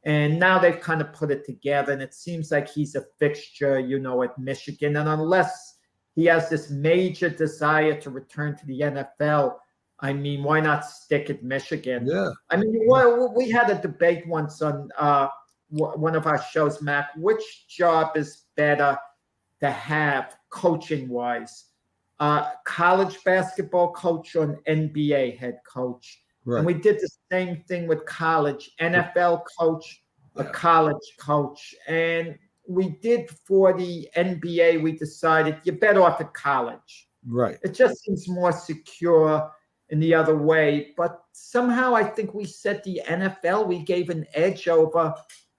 And now they've kind of put it together, and it seems like he's a fixture, at Michigan. And unless he has this major desire to return to the NFL, I mean, why not stick at Michigan? Yeah. I mean, we had a debate once on one of our shows, Mac, which job is better to have coaching-wise? College basketball coach or an NBA head coach? Right. And we did the same thing with college, NFL coach, a college coach. And we did for the NBA, we decided you're better off at college. Right. It just seems more secure in the other way. But somehow I think we said the NFL, we gave an edge over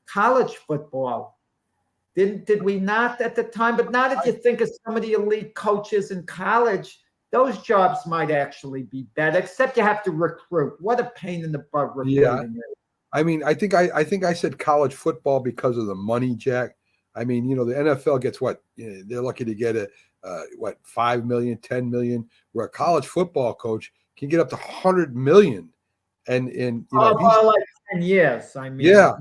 college football. Did we not at the time? But now that you think of some of the elite coaches in college, those jobs might actually be better, except you have to recruit. What a pain in the butt recruiting is. I mean, I think I said college football because of the money, Jack. I mean, the NFL gets what? They're lucky to get 5 million, 10 million, where a college football coach can get up to 100 million. And like 10 years. I mean, yeah.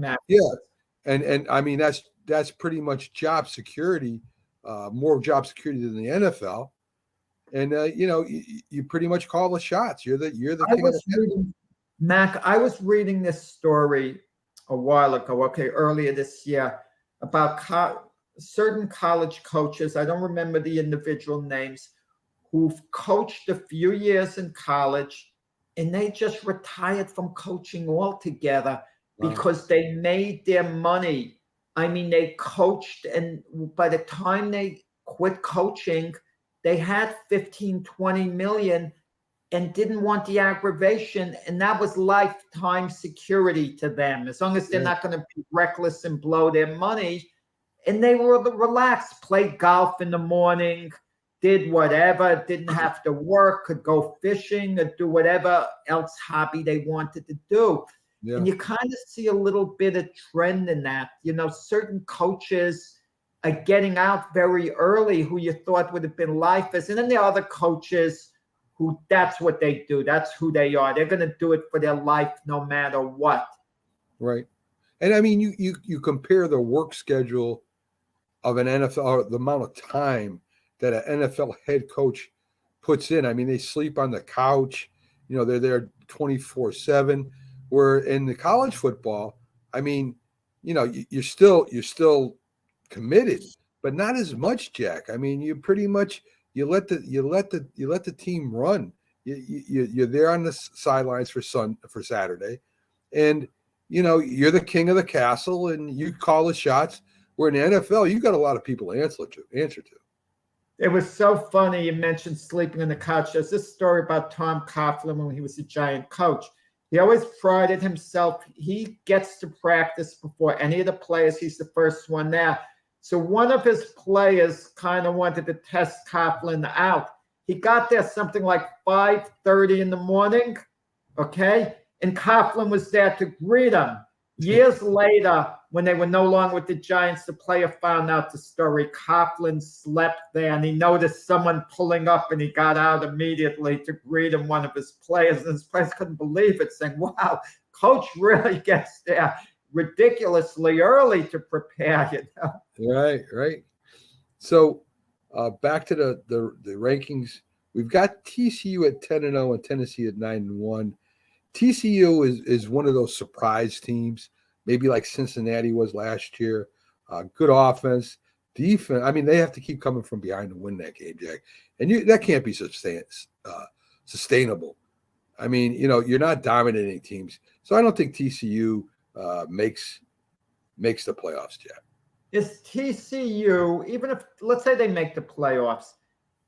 And I mean, that's pretty much job security, more job security than the NFL. And you pretty much call the shots. You're the king of the Mac, I was reading this story a while ago, earlier this year, about certain college coaches. I don't remember the individual names, who've coached a few years in college, and they just retired from coaching altogether because they made their money. I mean, they coached, and by the time they quit coaching, they had 15, 20 million and didn't want the aggravation. And that was lifetime security to them, as long as they're not going to be reckless and blow their money. And they were relaxed, played golf in the morning, did whatever, didn't have to work, could go fishing or do whatever else hobby they wanted to do. Yeah. And you kind of see a little bit of trend in that. Certain coaches are getting out very early who you thought would have been lifers. And then there are other coaches who that's what they do. That's who they are. They're going to do it for their life no matter what. Right. And I mean, you compare the work schedule of an NFL, or the amount of time that an NFL head coach puts in. I mean, they sleep on the couch. They're there 24/7. Where in the college football, I mean, you're still committed, but not as much, Jack. I mean, you pretty much you let the team run. You're there on the sidelines for Saturday, and you're the king of the castle, and you call the shots. Where in the NFL, you got a lot of people to answer to. It was so funny you mentioned sleeping on the couch. There's this story about Tom Coughlin when he was a Giant coach. He always prided himself. He gets to practice before any of the players. He's the first one there. So one of his players kind of wanted to test Coughlin out. He got there something like 5:30 in the morning, and Coughlin was there to greet him. Years later, when they were no longer with the Giants, the player found out the story. Coughlin slept there, and he noticed someone pulling up, and he got out immediately to greet him, one of his players. And his players couldn't believe it, saying, wow, coach really gets there ridiculously early to prepare, Right. So back to the rankings. We've got TCU at 10-0 and Tennessee at 9-1. TCU is one of those surprise teams, maybe like Cincinnati was last year. Good offense, defense. I mean, they have to keep coming from behind to win that game, Jack. And that can't be sustainable. I mean, you're not dominating teams. So I don't think TCU makes the playoffs, Jack. Is TCU, even if, let's say they make the playoffs,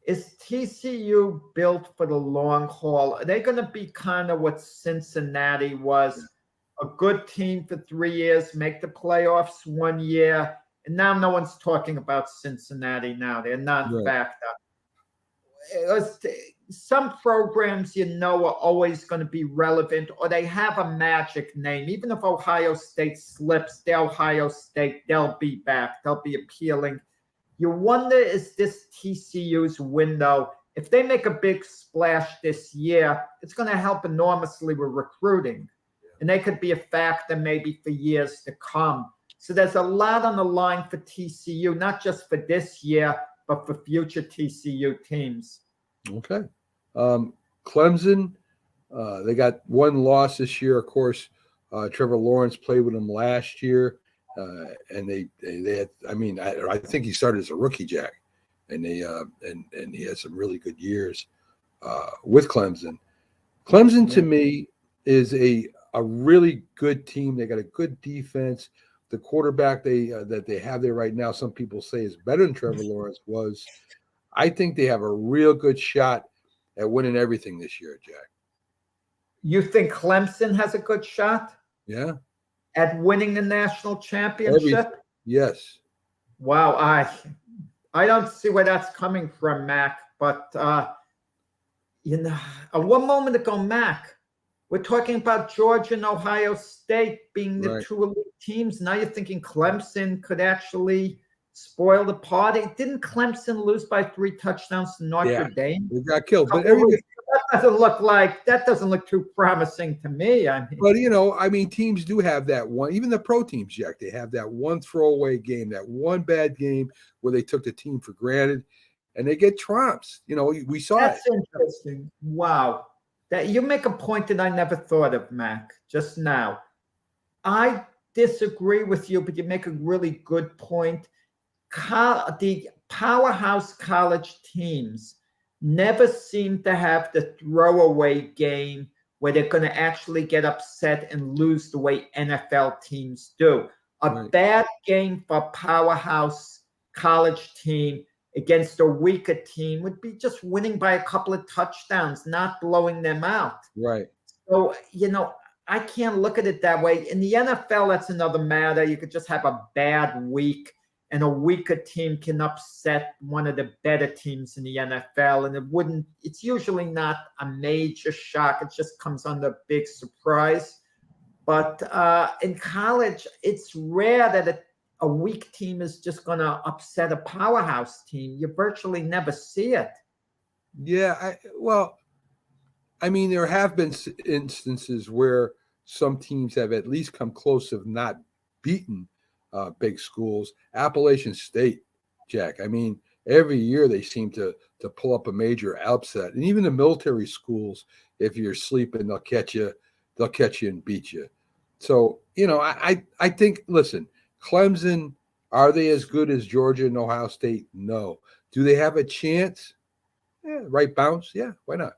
is TCU built for the long haul? Are they going to be kind of what Cincinnati was? A good team for 3 years, make the playoffs 1 year, and now no one's talking about Cincinnati now. They're not backed up. Some programs, are always going to be relevant, or they have a magic name. Even if Ohio State slips, Ohio State, they'll be back. They'll be appealing. You wonder, is this TCU's window? If they make a big splash this year, it's going to help enormously with recruiting. and they could be a factor maybe for years to come. So there's a lot on the line for TCU, not just for this year, but for future TCU teams. Okay. Clemson, they got one loss this year. Of course, Trevor Lawrence played with them last year, and they had. I mean, I think he started as a rookie, Jack, and they and he had some really good years with Clemson. Clemson to me is a really good team. They got a good defense. The quarterback that they have there right now, some people say is better than Trevor Lawrence was. I think they have a real good shot at winning everything this year, Jack. You think Clemson has a good shot? Yeah. At winning the national championship? Yes. Wow, I don't see where that's coming from, Mac. But one moment ago, Mac, we're talking about Georgia and Ohio State being the two elite teams. Now you're thinking Clemson could actually spoil the party. Didn't Clemson lose by 3 touchdowns to Notre Dame? They got killed. But that doesn't look too promising to me. But teams do have that one. Even the pro teams, Jack, they have that one throwaway game, that one bad game where they took the team for granted, and they get trounced. We saw That's interesting. Wow. That you make a point that I never thought of, Mac, just now. I disagree with you, but you make a really good point. The powerhouse college teams never seem to have the throwaway game where they're going to actually get upset and lose the way NFL teams do. A bad game for a powerhouse college team against a weaker team would be just winning by a couple of touchdowns, not blowing them out. Right. So, I can't look at it that way. In the NFL, that's another matter. You could just have a bad week, and a weaker team can upset one of the better teams in the NFL. And it's usually not a major shock. It just comes under big surprise. But in college, it's rare that a weak team is just going to upset a powerhouse team. You virtually never see it. Yeah. There have been instances where some teams have at least come close, if not beaten big schools. Appalachian State, Jack. Every year they seem to pull up a major upset. And even the military schools, if you're sleeping, they'll catch you and beat you. So, I think, listen, Clemson, are they as good as Georgia and Ohio State? No. Do they have a chance? Yeah, right bounce. Yeah, why not?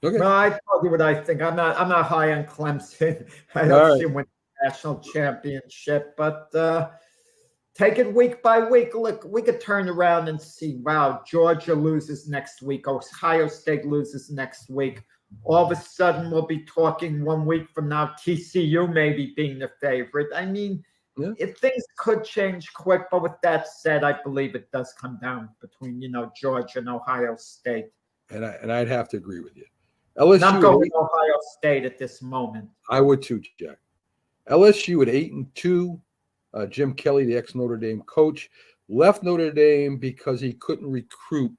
Okay. No, I told you what I think. I'm not high on Clemson. I don't see them win the national championship, but take it week by week. Look, we could turn around and see, wow, Georgia loses next week. Ohio State loses next week. All of a sudden, we'll be talking 1 week from now, TCU maybe being the favorite. If things could change quick, but with that said, I believe it does come down between, Georgia and Ohio State. And I'd have to agree with you. LSU, not going with Ohio State at this moment. I would too, Jack. LSU at 8-2. Jim Kelly, the ex-Notre Dame coach, left Notre Dame because he couldn't recruit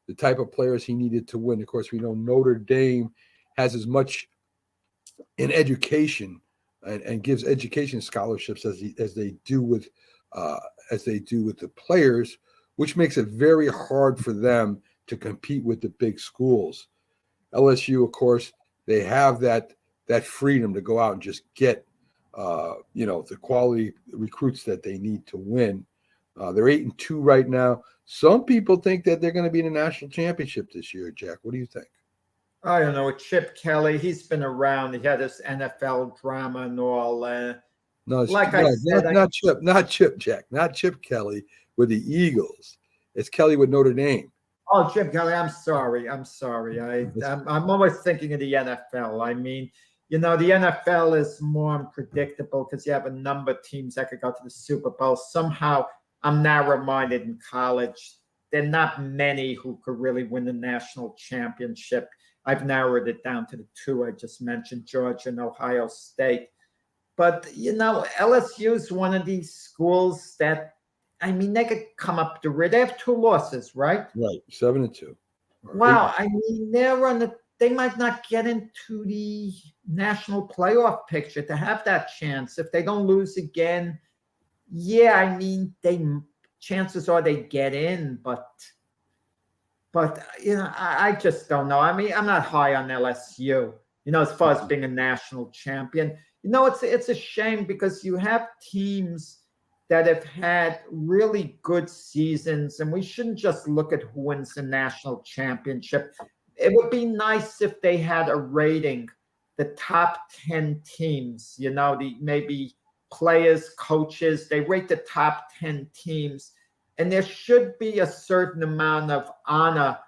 the type of players he needed to win. Of course, we know Notre Dame has as much in education and gives education scholarships as they do with the players, which makes it very hard for them to compete with the big schools. LSU, of course, they have that freedom to go out and just get the quality recruits that they need to win. They're 8-2 right now. Some people think that they're going to be in a national championship this year, Jack. What do you think? I don't know. Chip Kelly, he's been around. He had this NFL drama and all. Not Chip, Jack. Not Chip Kelly with the Eagles. It's Kelly with Notre Dame. Oh, Chip Kelly, I'm sorry. I'm always thinking of the NFL. The NFL is more unpredictable because you have a number of teams that could go to the Super Bowl. Somehow, I'm narrow-minded in college. There are not many who could really win the national championship. I've narrowed it down to the 2 I just mentioned, Georgia and Ohio State. But, LSU is one of these schools that, they could come up the rear. They have 2 losses, right? Right, 7-2. Wow, they're on the they might not get into the national playoff picture to have that chance. If they don't lose again, yeah, I mean, chances are they get in, but I just don't know. I mean, I'm not high on LSU, as far as being a national champion. It's a shame because you have teams that have had really good seasons, and we shouldn't just look at who wins the national championship. It would be nice if they had a rating, the top 10 teams, maybe players, coaches, they rate the top 10 teams. And there should be a certain amount of honor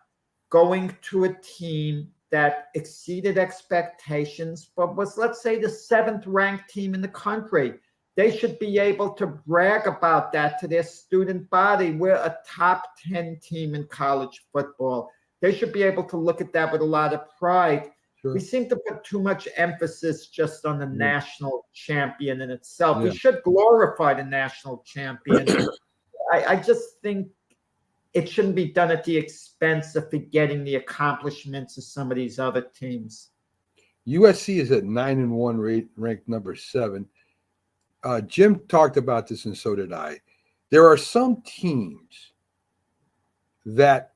going to a team that exceeded expectations, but was, let's say, the 7th ranked team in the country. They should be able to brag about that to their student body. We're a top 10 team in college football. They should be able to look at that with a lot of pride. Sure. We seem to put too much emphasis just on the national champion in itself. Yeah. We should glorify the national champion. I just think it shouldn't be done at the expense of forgetting the accomplishments of some of these other teams. USC is at 9-1, ranked number 7. Jim talked about this, and so did I. There are some teams that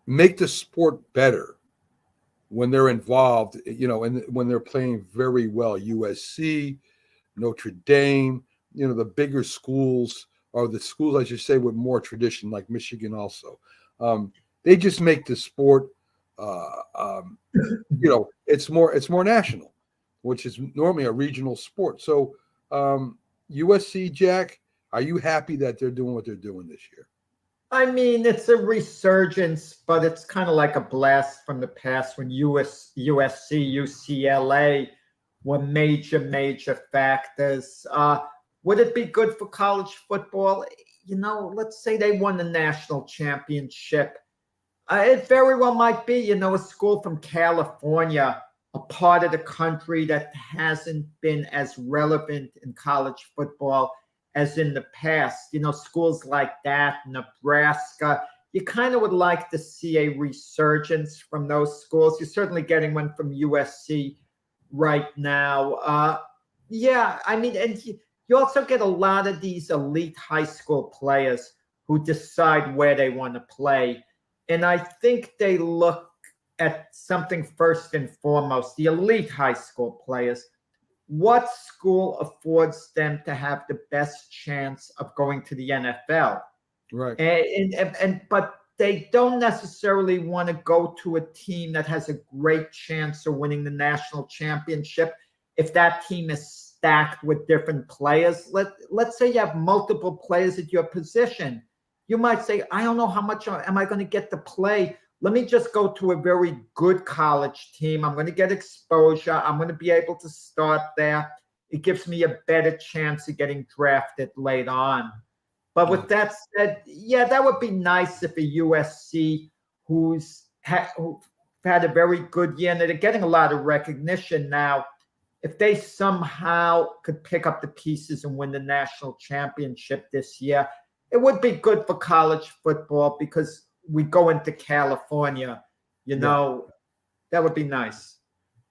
make the sport better when they're involved, and when they're playing very well. USC, Notre Dame, the bigger schools, or the schools, I should say, with more tradition, like Michigan also. They just make the sport, it's more national, which is normally a regional sport. So USC, Jack, are you happy that they're doing what they're doing this year? I mean, it's a resurgence, but it's kind of like a blast from the past when USC, UCLA were major factors. Would it be good for college football? Let's say they won the national championship. It very well might be, a school from California, a part of the country that hasn't been as relevant in college football as in the past. Schools like that, Nebraska, you kind of would like to see a resurgence from those schools. You're certainly getting one from USC right now. Yeah, I mean, and you also get a lot of these elite high school players who decide where they want to play. And I think they look at something first and foremost, the elite high school players. What school affords them to have the best chance of going to the NFL? Right. But they don't necessarily want to go to a team that has a great chance of winning the national championship if that team is stacked with different players. Let's say you have multiple players at your position. You might say, I don't know how much am I going to get to play. Let me just go to a very good college team. I'm going to get exposure. I'm going to be able to start there. It gives me a better chance of getting drafted later on. But with that said, yeah, that would be nice if a USC who's had a very good year, and they're getting a lot of recognition now, if they somehow could pick up the pieces and win the national championship this year, it would be good for college football because we go into California, that would be nice.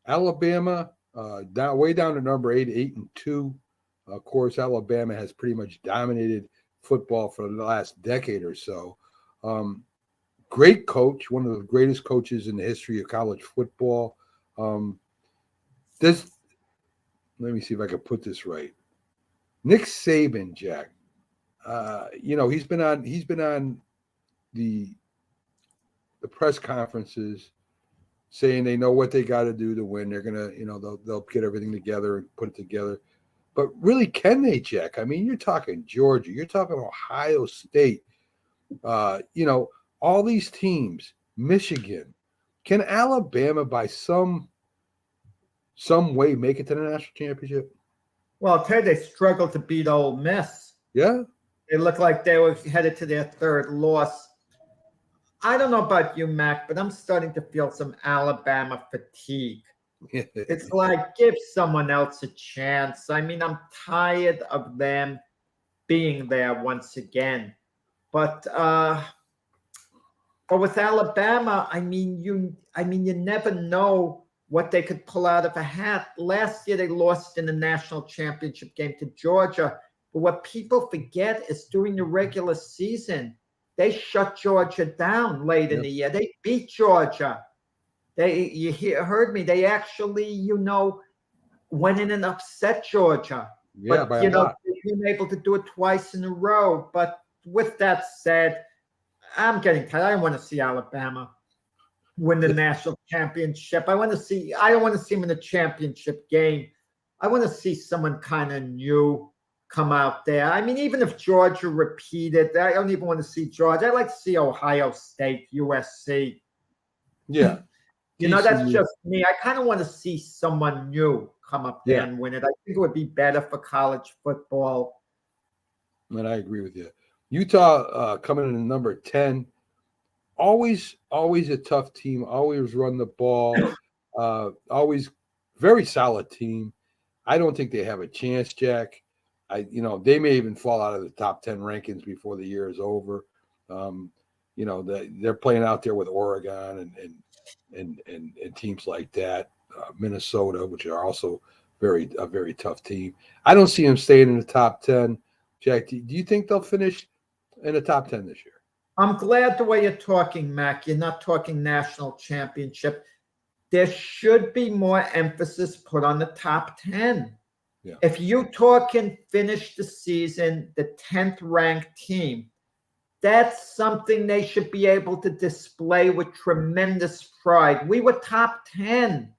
Alabama, way down to number 8-2. Of course, Alabama has pretty much dominated football for the last decade or so. Great coach, one of the greatest coaches in the history of college football. Let me see if I can put this right. Nick Saban, Jack. He's been on the press conferences saying they know what they got to do to win. They're gonna, they'll get everything together and put it together. But really, can they, Jack? I mean, you're talking Georgia, you're talking Ohio State, all these teams, Michigan. Can Alabama, by some way, make it to the national championship? Well, I'll tell you, they struggled to beat Ole Miss. Yeah. It looked like they were headed to their third loss. I don't know about you, Mac, but I'm starting to feel some Alabama fatigue. It's like, give someone else a chance. I mean, I'm tired of them being there once again. But But with Alabama, I mean, you never know what they could pull out of a hat. Last year, they lost in the national championship game to Georgia. But what people forget is during the regular season, they shut Georgia down late in the year. They beat Georgia. Heard me. They actually, went in and upset Georgia. Yeah, but, they've been able to do it twice in a row. But with that said, I'm getting tired. I don't want to see Alabama win the national championship. I don't want to see them in the championship game. I want to see someone kind of new come out there. I mean, even if Georgia repeated, I don't even want to see Georgia. I'd like to see Ohio State, USC. Yeah. That's just me. I kind of want to see someone new come up there and win it. I think it would be better for college football. And I agree with you. Utah coming in at number 10. Always a tough team. Always run the ball. Always very solid team. I don't think they have a chance, Jack. They may even fall out of the top 10 rankings before the year is over. They're playing out there with Oregon and teams like that, Minnesota, which are also a very tough team. I don't see them staying in the top 10. Jack, do you think they'll finish in the top 10 this year? I'm glad the way you're talking, Mac. You're not talking national championship. There should be more emphasis put on the top 10. Yeah. If Utah can finish the season, the 10th ranked team, that's something they should be able to display with tremendous pride. We were top 10.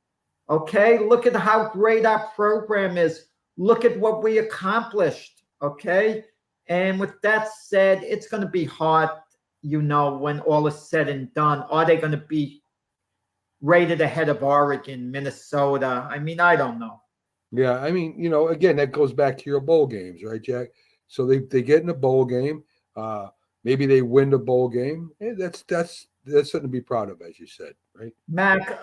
Okay. Look at how great our program is. Look at what we accomplished. Okay. And with that said, it's going to be hard, when all is said and done. Are they going to be rated ahead of Oregon, Minnesota? I mean, I don't know. Yeah, I mean, again, that goes back to your bowl games, right, Jack? So they get in a bowl game. Maybe they win the bowl game. That's something to be proud of, as you said, right? Mac,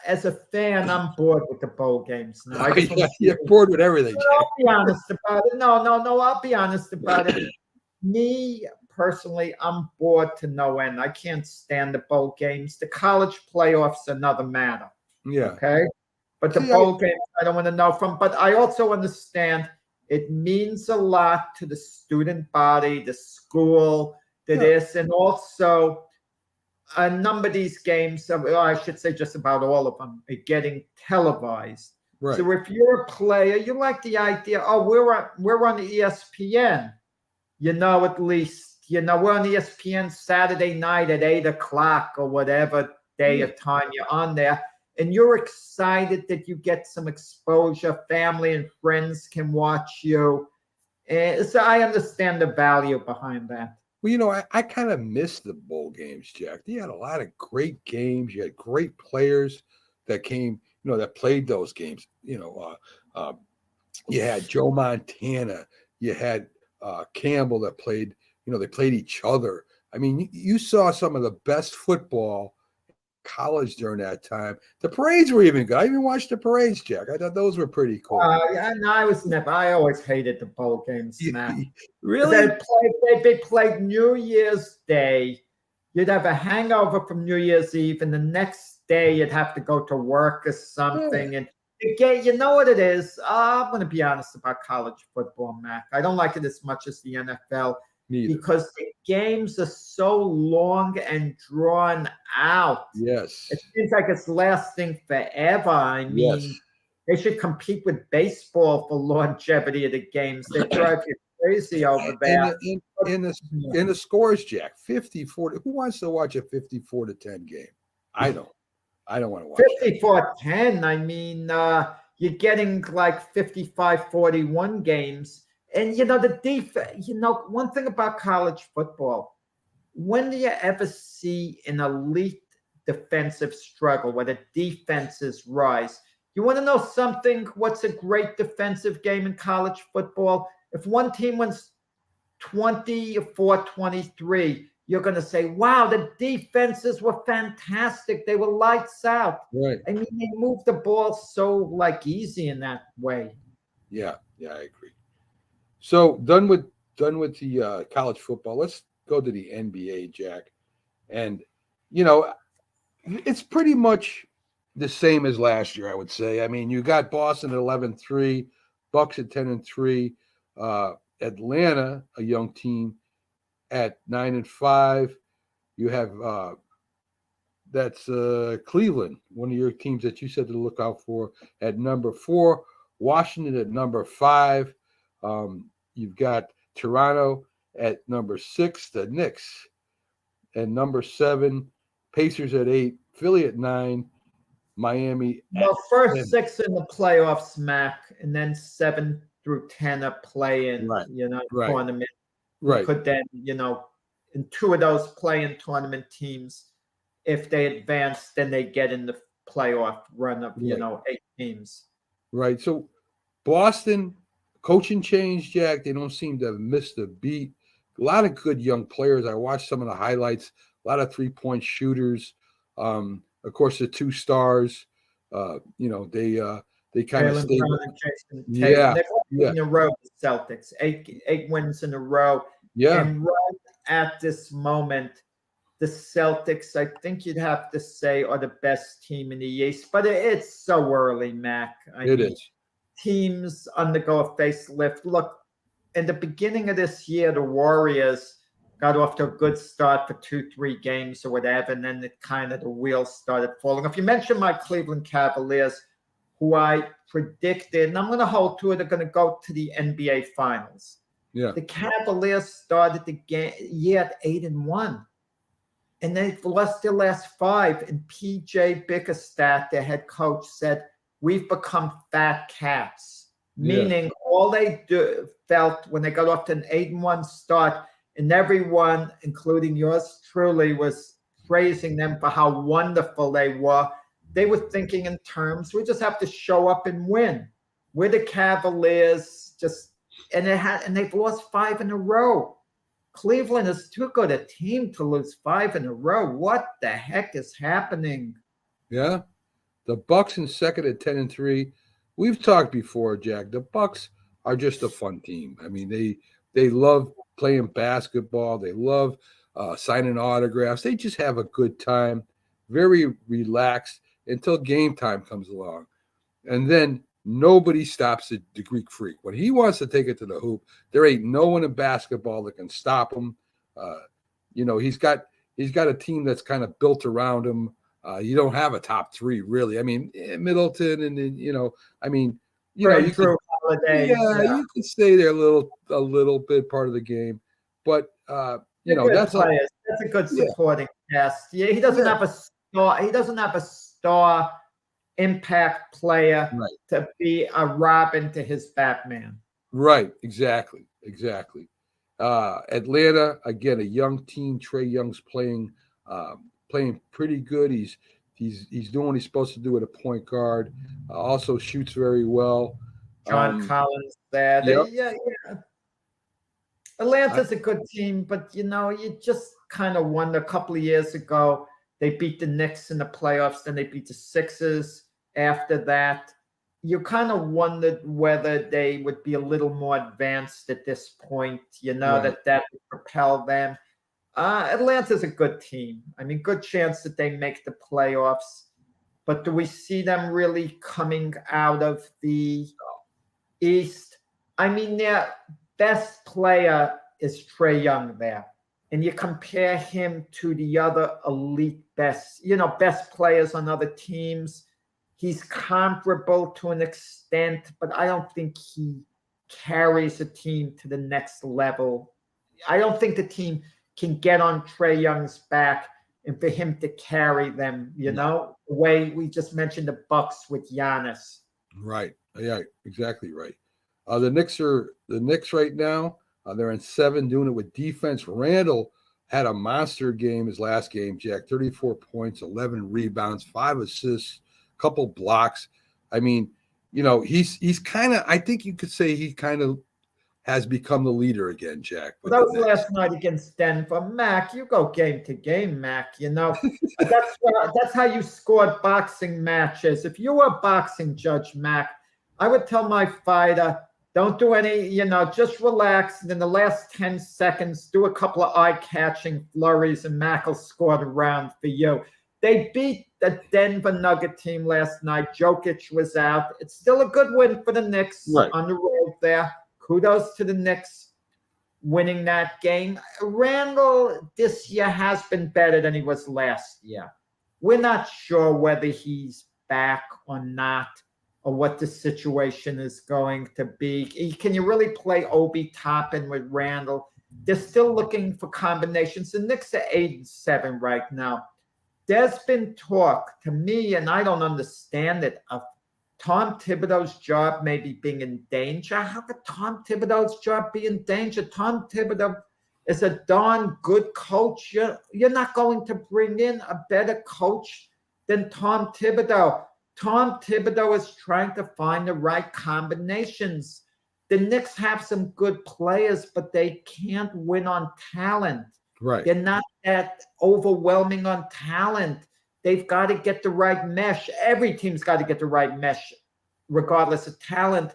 as a fan, I'm bored with the bowl games now. You're bored with everything, Jack. I'll be honest about it. No, I'll be honest about it. Me, personally, I'm bored to no end. I can't stand the bowl games. The college playoffs, another matter. Yeah. Okay? But the bowl games, I don't want to know from. But I also understand it means a lot to the student body, the school, this, and also a number of these games, I should say just about all of them, are getting televised. Right. So if you're a player, you like the idea, we're on ESPN. At least, we're on ESPN Saturday night at 8:00 or whatever day or time you're on there. And you're excited that you get some exposure. Family and friends can watch you. So I understand the value behind that. Well, I kind of miss the bowl games, Jack. You had a lot of great games. You had great players that came, that played those games. You had Joe Montana. You had Campbell that played, they played each other. I mean, you saw some of the best football college during that time. The parades were even good. I even watched the parades, Jack. I thought those were pretty cool. I always hated the bowl games, man. Really? They played New Year's Day. You'd have a hangover from New Year's Eve, and the next day you'd have to go to work or something. Yeah. And you know what it is? I'm going to be honest about college football, Mac. I don't like it as much as the NFL. Neither. Because the games are so long and drawn out. Yes. It seems like it's lasting forever. I mean, They should compete with baseball for longevity of the games. They drive you crazy over there. In the scores, Jack, 54. Who wants to watch a 54-10 game? I don't. I don't want to watch 54-10. I mean, you're getting like 55-41 games. And, the defense, one thing about college football, when do you ever see an elite defensive struggle where the defenses rise? You want to know something? What's a great defensive game in college football? If one team wins 24-23, you're going to say, wow, the defenses were fantastic. They were lights out. Right. I mean, they moved the ball so easy in that way. Yeah, I agree. So done with the college football. Let's go to the NBA, Jack. And you know, it's pretty much the same as last year, I would say. I mean, you got Boston at 11-3, Bucks at 10-3, Atlanta, a young team, at 9-5. You have that's Cleveland, one of your teams that you said to look out for, at number 4. Washington at number 5. You've got Toronto at number 6, the Knicks, and number 7, Pacers at 8, Philly at 9, Miami. Well, first 6 in the playoffs, Mac, and then 7 through 10 are play-in, Right. tournament. Right. Could then, in 2 of those play-in tournament teams, if they advance, then they get in the playoff run of, 8 teams. Right. So Boston, coaching change, Jack. They don't seem to have missed a beat. A lot of good young players. I watched some of the highlights. A lot of 3-point shooters. Of course, the 2 stars. They kind of stayed. Brown and Jason Tatum. Yeah. They're in a row, the Celtics. 8 wins in a row. Yeah. And right at this moment, the Celtics, I think you'd have to say, are the best team in the East. But it's so early, Mac. It is. Teams undergo a facelift. Look, in the beginning of this year, the Warriors got off to a good start for 2-3 games or whatever, and then the wheels started falling off. You mentioned my Cleveland Cavaliers, who I predicted, and I'm going to hold to it, they're going to go to the NBA Finals. Yeah. The Cavaliers started the year at 8-1, and they've lost their last 5. And PJ Bickerstaff, their head coach, said, "We've become fat cats," meaning all they felt when they got off to an 8-1 start, and everyone, including yours truly, was praising them for how wonderful they were. They were thinking in terms, we just have to show up and win. We're the Cavaliers, and they've lost 5 in a row. Cleveland is too good a team to lose 5 in a row. What the heck is happening? Yeah. The Bucks in second at 10-3. We've talked before, Jack. The Bucks are just a fun team. I mean, they love playing basketball. They love signing autographs. They just have a good time, very relaxed until game time comes along. And then nobody stops the Greek Freak. When he wants to take it to the hoop, there ain't no one in basketball that can stop him. He's got a team that's kind of built around him. You don't have a top 3, really. I mean, Middleton and then, you could, Holiday. You could stay there a little bit part of the game, but that's a good supporting cast. Yeah, he doesn't have a star. He doesn't have a star impact player to be a Robin to his Batman. Right. Exactly. Atlanta, again, a young team. Trae Young's playing pretty good. He's doing what he's supposed to do at a point guard. Also shoots very well. John Collins there. Yep. Atlanta's a good team, but you just kind of wonder. A couple of years ago, they beat the Knicks in the playoffs, then they beat the Sixers. After that, you kind of wondered whether they would be a little more advanced at this point. That would propel them. Atlanta's a good team. I mean, good chance that they make the playoffs. But do we see them really coming out of the East? I mean, their best player is Trae Young there. And you compare him to the other elite best players on other teams. He's comparable to an extent, but I don't think he carries a team to the next level. I don't think the team can get on Trae Young's back and for him to carry them, the way we just mentioned the Bucks with Giannis. Right. Yeah, exactly right. The Knicks right now, they're in 7, doing it with defense. Randall had a monster game his last game, Jack. 34 points, 11 rebounds, 5 assists, couple blocks. I mean, he's kind of, I think you could say he kind of has become the leader again, Jack. Well, that was last night against Denver. Mac, you go game to game, Mac. That's how you scored boxing matches. If you were a boxing judge, Mac, I would tell my fighter, Don't do any, just relax. And in the last 10 seconds, do a couple of eye-catching flurries, and Mac will score the round for you. They beat the Denver Nugget team last night. Jokic was out. It's still a good win for the Knicks on the road there. Kudos to the Knicks winning that game. Randall this year has been better than he was last year. We're not sure whether he's back or not, or what the situation is going to be. Can you really play Obi Toppin with Randall? They're still looking for combinations. The Knicks are 8-7 right now. There's been talk to me, and I don't understand it, of Tom Thibodeau's job maybe being in danger. How could Tom Thibodeau's job be in danger? Tom Thibodeau is a darn good coach. You're not going to bring in a better coach than Tom Thibodeau. Tom Thibodeau is trying to find the right combinations. The Knicks have some good players, but they can't win on talent. Right. They're not that overwhelming on talent. They've got to get the right mesh. Every team's got to get the right mesh, regardless of talent.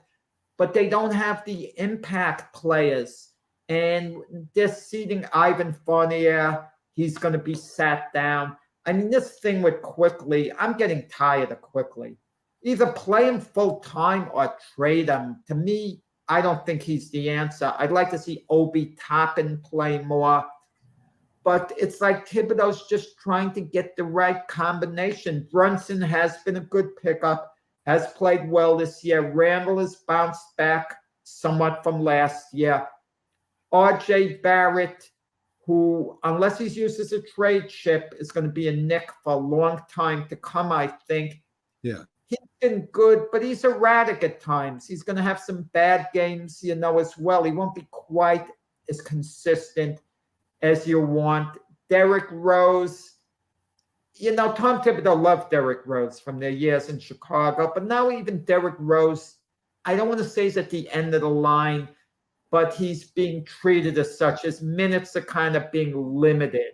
But they don't have the impact players. And they're seeding Ivan Fournier. He's going to be sat down. I mean, this thing with Quickly, I'm getting tired of Quickly. Either play him full-time or trade him. To me, I don't think he's the answer. I'd like to see Obi Toppin play more. But it's like Thibodeau's just trying to get the right combination. Brunson has been a good pickup, has played well this year. Randall has bounced back somewhat from last year. R.J. Barrett, who, unless he's used as a trade chip, is going to be a Knick for a long time to come, I think. Yeah. He's been good, but he's erratic at times. He's going to have some bad games, as well. He won't be quite as consistent as you want. Derrick Rose, Tom Thibodeau loved Derrick Rose from their years in Chicago, but now even Derrick Rose, I don't want to say he's at the end of the line, but he's being treated as such. His minutes are kind of being limited,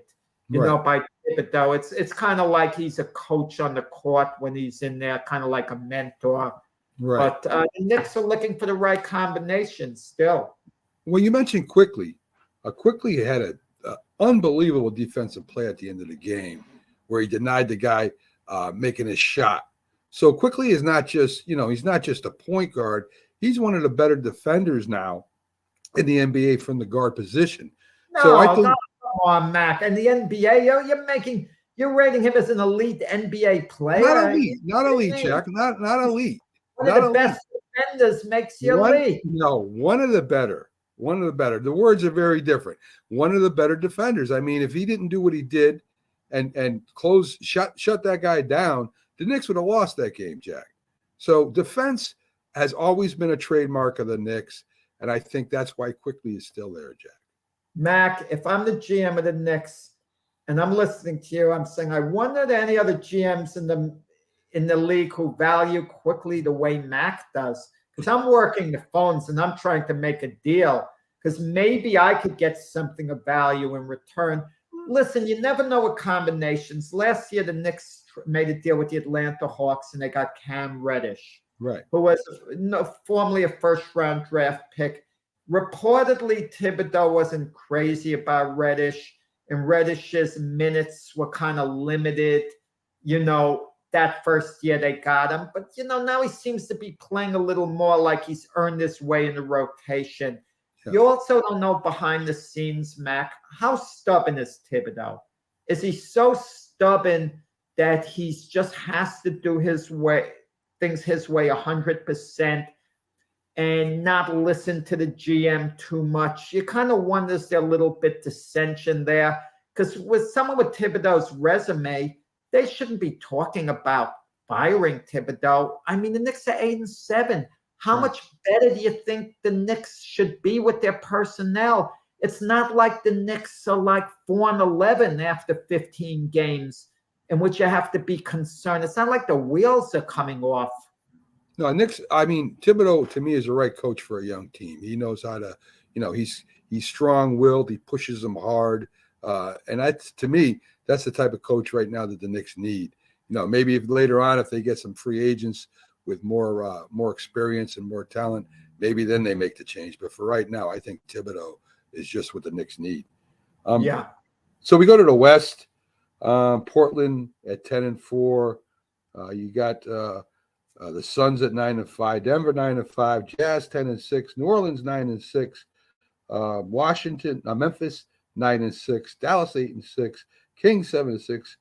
by Thibodeau. It's kind of like he's a coach on the court when he's in there, kind of like a mentor. Right. But the Knicks are looking for the right combination still. Well, you mentioned Quickly. Quickly had an unbelievable defensive play at the end of the game where he denied the guy making his shot. So Quickly is not just, he's not just a point guard. He's one of the better defenders now in the NBA from the guard position. No, come on, Mac. And the NBA, you're rating him as an elite NBA player. Not elite, Jack. Not elite. One of the best defenders makes you elite. No, one of the better. The words are very different. One of the better defenders. I mean, if he didn't do what he did and shut that guy down, the Knicks would have lost that game, Jack. So defense has always been a trademark of the Knicks. And I think that's why Quickly is still there, Jack. Mac, if I'm the GM of the Knicks and I'm listening to you, I'm saying I wonder if any other GMs in the league who value Quickly the way Mac does. Because I'm working the phones and I'm trying to make a deal because maybe I could get something of value in return. Listen, you never know with combinations. Last year, the Knicks made a deal with the Atlanta Hawks and they got Cam Reddish. Right. Who was formerly a first-round draft pick. Reportedly, Thibodeau wasn't crazy about Reddish, and Reddish's minutes were kind of limited, that first year they got him. But, now he seems to be playing a little more like he's earned his way in the rotation. Yeah. You also don't know behind the scenes, Mac, how stubborn is Thibodeau? Is he so stubborn that he just has to do things his way 100% and not listen to the GM too much? You kind of wonder is there a little bit dissension there? Because with someone with Thibodeau's resume, they shouldn't be talking about firing Thibodeau. I mean, the Knicks are 8-7. How much better do you think the Knicks should be with their personnel? It's not like the Knicks are like 4-11 after 15 games in which you have to be concerned. It's not like the wheels are coming off. No, Thibodeau to me is the right coach for a young team. He knows how to, he's strong-willed. He pushes them hard. And that's, to me, that's the type of coach right now that the Knicks need. Maybe if later on, if they get some free agents with more experience and more talent, maybe then they make the change. But for right now, I think Thibodeau is just what the Knicks need. Yeah. So we go to the West. Portland at 10-4. You got the Suns at 9-5, Denver 9-5, Jazz 10-6, New Orleans 9-6, Memphis 9-6, Dallas 8-6, Kings 7-6,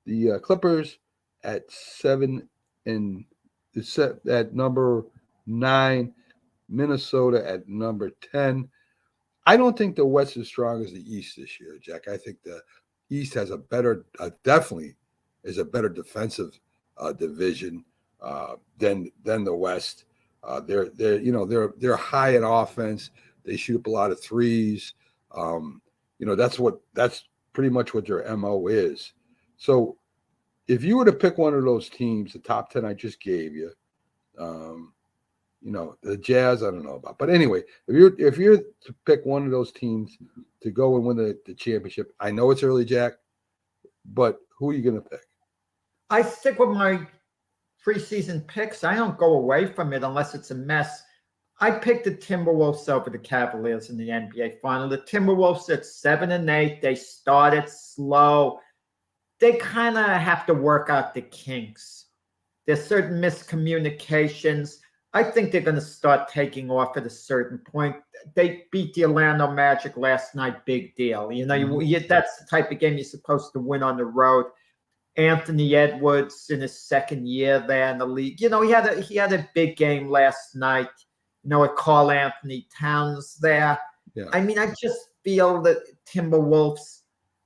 the Clippers at 7 and at number 9, Minnesota at number 10. I don't think the West is as strong as the East this year, Jack. I think the East has a better, definitely is a better defensive division than the West. They're high in offense. They shoot up a lot of threes. That's pretty much what their MO is. So if you were to pick one of those teams, the top 10 I just gave you, the Jazz, I don't know about. But anyway, if you're to pick one of those teams to go and win the championship, I know it's early, Jack, but who are you going to pick? I stick with my preseason picks. I don't go away from it unless it's a mess. I picked the Timberwolves over the Cavaliers in the NBA final. The Timberwolves at 7-8. They started slow. They kind of have to work out the kinks. There's certain miscommunications. I think they're going to start taking off at a certain point. They beat the Orlando Magic last night. Big deal. That's the type of game you're supposed to win on the road. Anthony Edwards in his second year there in the league. He had a big game last night. With Karl Anthony Towns there. Yeah. I mean, I just feel that Timberwolves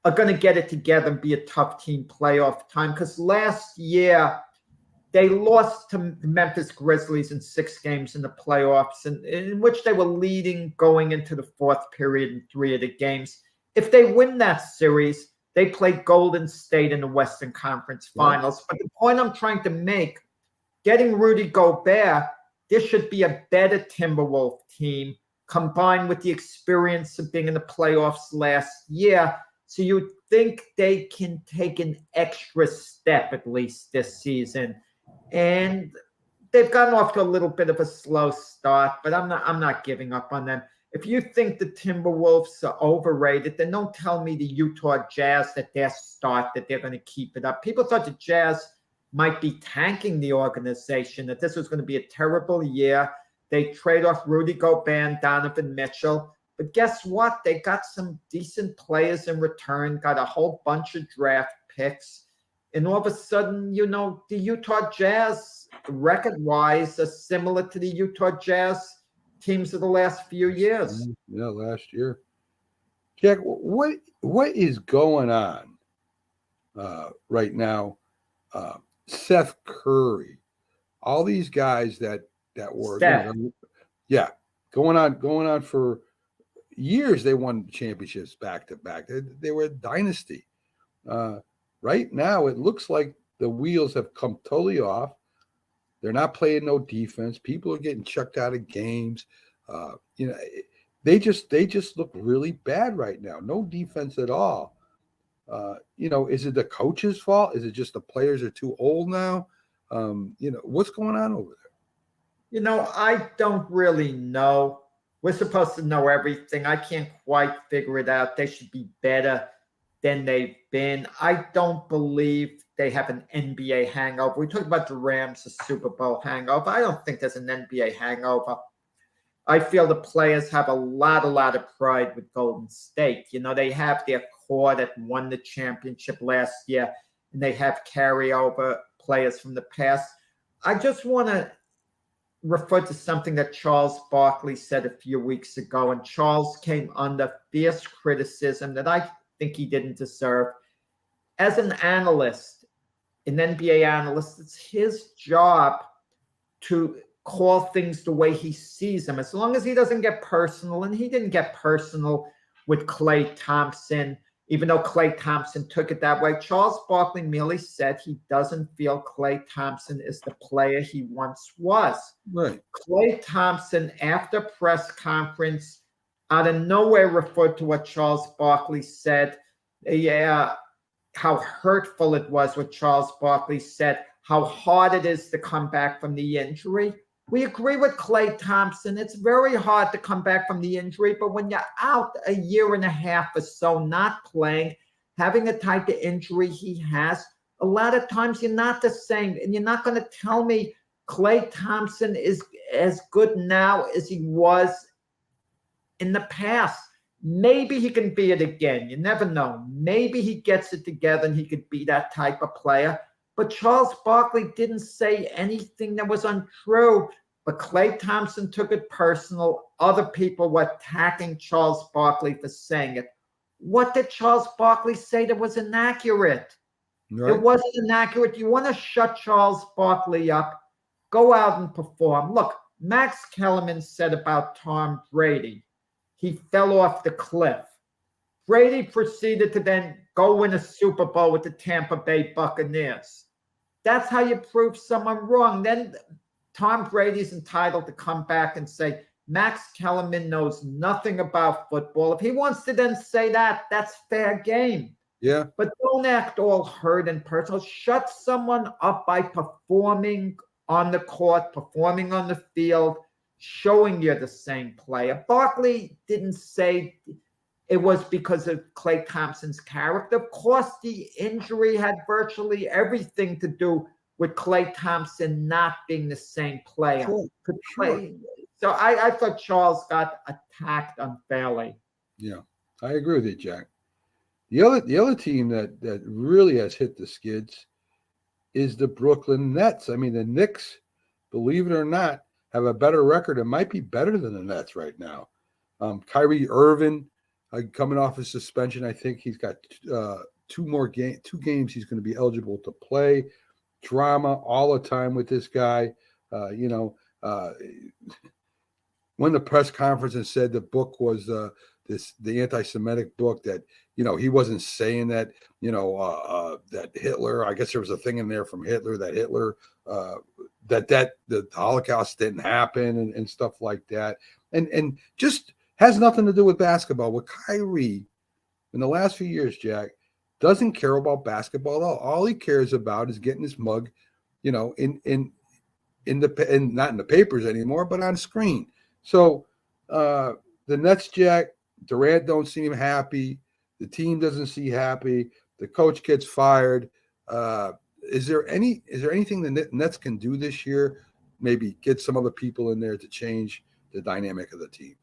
are going to get it together and be a tough team playoff time, because last year they lost to Memphis Grizzlies in 6 games in the playoffs, in which they were leading going into the fourth period in 3 of the games. If they win that series, they play Golden State in the Western Conference Finals. But the point I'm trying to make, getting Rudy Gobert, this should be a better Timberwolf team combined with the experience of being in the playoffs last year. So you think they can take an extra step at least this season. And they've gotten off to a little bit of a slow start, but I'm not giving up on them. If you think the Timberwolves are overrated, then don't tell me the Utah Jazz that they're going to keep it up. People thought the Jazz might be tanking the organization, that this was going to be a terrible year. They trade off Rudy Gobert and Donovan Mitchell. But guess what? They got some decent players in return, got a whole bunch of draft picks. And all of a sudden, the Utah Jazz, record-wise, are similar to the Utah Jazz teams of the last few years. Yeah, last year. Jack, what is going on right now? Seth Curry, all these guys that were going on for years. They won championships back to back. They were a dynasty. Right now, it looks like the wheels have come totally off. They're not playing no defense. People are getting chucked out of games. They just look really bad right now. No defense at all. Is it the coach's fault? Is it just the players are too old now? What's going on over there? I don't really know. We're supposed to know everything. I can't quite figure it out. They should be better than they've been. I don't believe they have an NBA hangover. We talked about the Rams, the Super Bowl hangover. I don't think there's an NBA hangover. I feel the players have a lot of pride with Golden State. They have their core that won the championship last year, and they have carryover players from the past. I just want to refer to something that Charles Barkley said a few weeks ago, and Charles came under fierce criticism that I think he didn't deserve. As an analyst, an NBA analyst, it's his job to call things the way he sees them, as long as he doesn't get personal. And he didn't get personal with Klay Thompson, even though Klay Thompson took it that way. Charles Barkley merely said he doesn't feel Klay Thompson is the player he once was. Right. Klay Thompson, after press conference, out of nowhere referred to what Charles Barkley said. How hurtful it was what Charles Barkley said, how hard it is to come back from the injury. We agree with Klay Thompson. It's very hard to come back from the injury, but when you're out a year and a half or so, not playing, having a type of injury he has, a lot of times you're not the same. And you're not going to tell me Klay Thompson is as good now as he was in the past. Maybe he can be it again. You never know. Maybe he gets it together and he could be that type of player. But Charles Barkley didn't say anything that was untrue. But Klay Thompson took it personal. Other people were attacking Charles Barkley for saying it. What did Charles Barkley say that was inaccurate? Right. It wasn't inaccurate. You want to shut Charles Barkley up, go out and perform. Look, Max Kellerman said about Tom Brady, he fell off the cliff. Brady proceeded to then go win a Super Bowl with the Tampa Bay Buccaneers. That's how you prove someone wrong. Then Tom Brady's entitled to come back and say, Max Kellerman knows nothing about football. If he wants to then say that, that's fair game. Yeah. But don't act all hurt and personal. Shut someone up by performing on the court, performing on the field, showing you're the same player. Barkley didn't say it was because of Klay Thompson's character. Of course, the injury had virtually everything to do with Klay Thompson not being the same player. Sure. So I thought Charles got attacked unfairly. Yeah, I agree with you, Jack. The other team that really has hit the skids is the Brooklyn Nets. I mean, the Knicks, believe it or not, have a better record and might be better than the Nets right now. Kyrie Irving coming off his suspension. I think he's got two games he's going to be eligible to play. Drama all the time with this guy. When the press conference and said the book was the anti-Semitic book, that he wasn't saying that that Hitler, I guess there was a thing in there from Hitler that Hitler that the Holocaust didn't happen and stuff like that, and just has nothing to do with basketball. With Kyrie, in the last few years, Jack doesn't care about basketball at all. All he cares about is getting his mug, in not in the papers anymore, but on screen. So the Nets, Jack, Durant don't seem happy. The team doesn't seem happy. The coach gets fired. Is there anything the Nets can do this year? Maybe get some other people in there to change the dynamic of the team.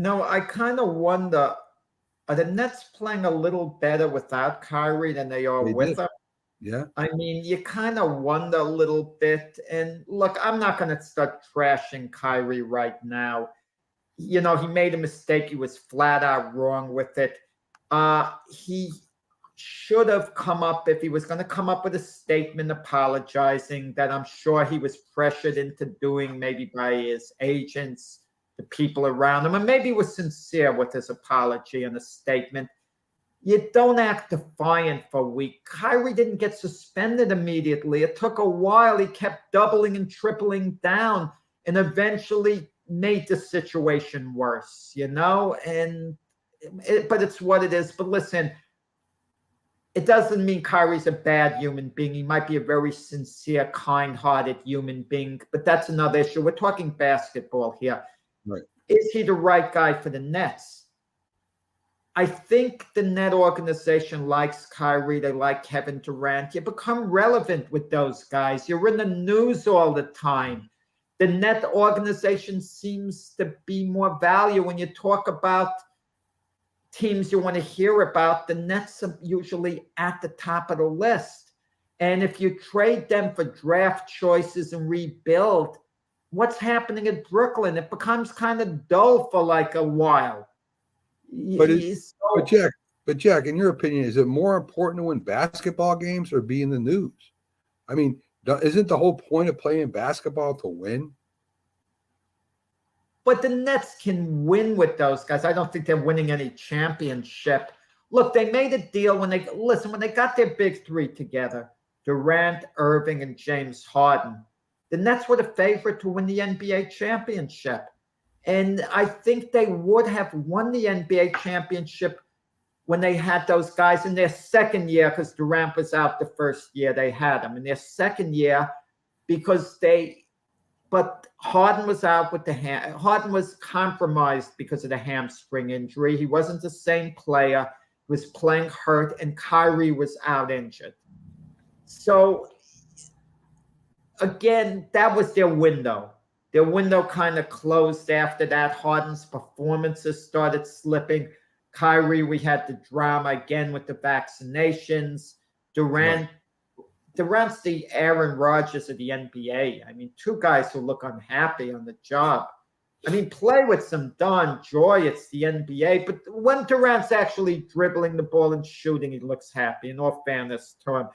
I kind of wonder, are the Nets playing a little better without Kyrie than they are with him? Yeah. I mean, you kind of wonder a little bit. And look, I'm not going to start trashing Kyrie right now. He made a mistake. He was flat out wrong with it. He should have come up, if he was going to come up with a statement apologizing, that I'm sure he was pressured into doing, maybe by his agents, the people around him, and maybe he was sincere with his apology and a statement. You don't act defiant for a week. Kyrie didn't get suspended immediately. It took a while. He kept doubling and tripling down and eventually made the situation worse, but it's what it is. But listen, it doesn't mean Kyrie's a bad human being. He might be a very sincere, kind-hearted human being, but that's another issue. We're talking basketball here. Right. Is he the right guy for the Nets? I think the Net organization likes Kyrie. They like Kevin Durant. You become relevant with those guys. You're in the news all the time. The Net organization seems to be more value when you talk about teams you want to hear about. The Nets are usually at the top of the list. And if you trade them for draft choices and rebuild, what's happening at Brooklyn? It becomes kind of dull for like a while. But Jack, in your opinion, is it more important to win basketball games or be in the news? I mean, isn't the whole point of playing basketball to win? But the Nets can win with those guys. I don't think they're winning any championship. Look, they made a deal when they got their big three together, Durant, Irving, and James Harden. The Nets were the favorite to win the NBA championship. And I think they would have won the NBA championship when they had those guys in their second year, because Durant was out the first year they had them. In their second year, but but Harden was out with Harden was compromised because of the hamstring injury. He wasn't the same player. He was playing hurt, and Kyrie was out injured. So again, that was their window. Their window kind of closed after that. Harden's performances started slipping. Kyrie, we had the drama again with the vaccinations. Durant's the Aaron Rodgers of the NBA. I mean, two guys who look unhappy on the job. I mean, play with some darn joy. It's the NBA. But when Durant's actually dribbling the ball and shooting, he looks happy. In all fairness to him,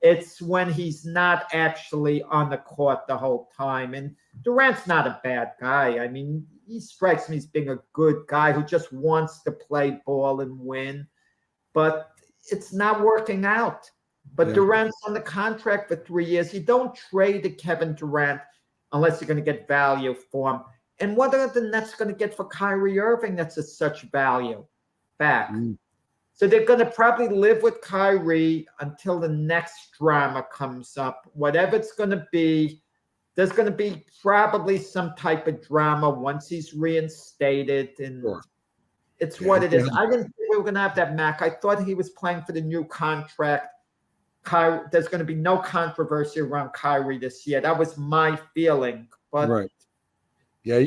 it's when he's not actually on the court the whole time. And Durant's not a bad guy. I mean, he strikes me as being a good guy who just wants to play ball and win. But it's not working out. But Durant's on the contract for 3 years. You don't trade to Kevin Durant unless you're going to get value for him. And what are the Nets going to get for Kyrie Irving that's of such value back? So they're going to probably live with Kyrie until the next drama comes up. Whatever it's going to be, there's going to be probably some type of drama once he's reinstated. And it's what it is. I didn't think we were going to have that, Mac. I thought he was playing for the new contract. There's going to be no controversy around Kyrie this year. That was my feeling. But there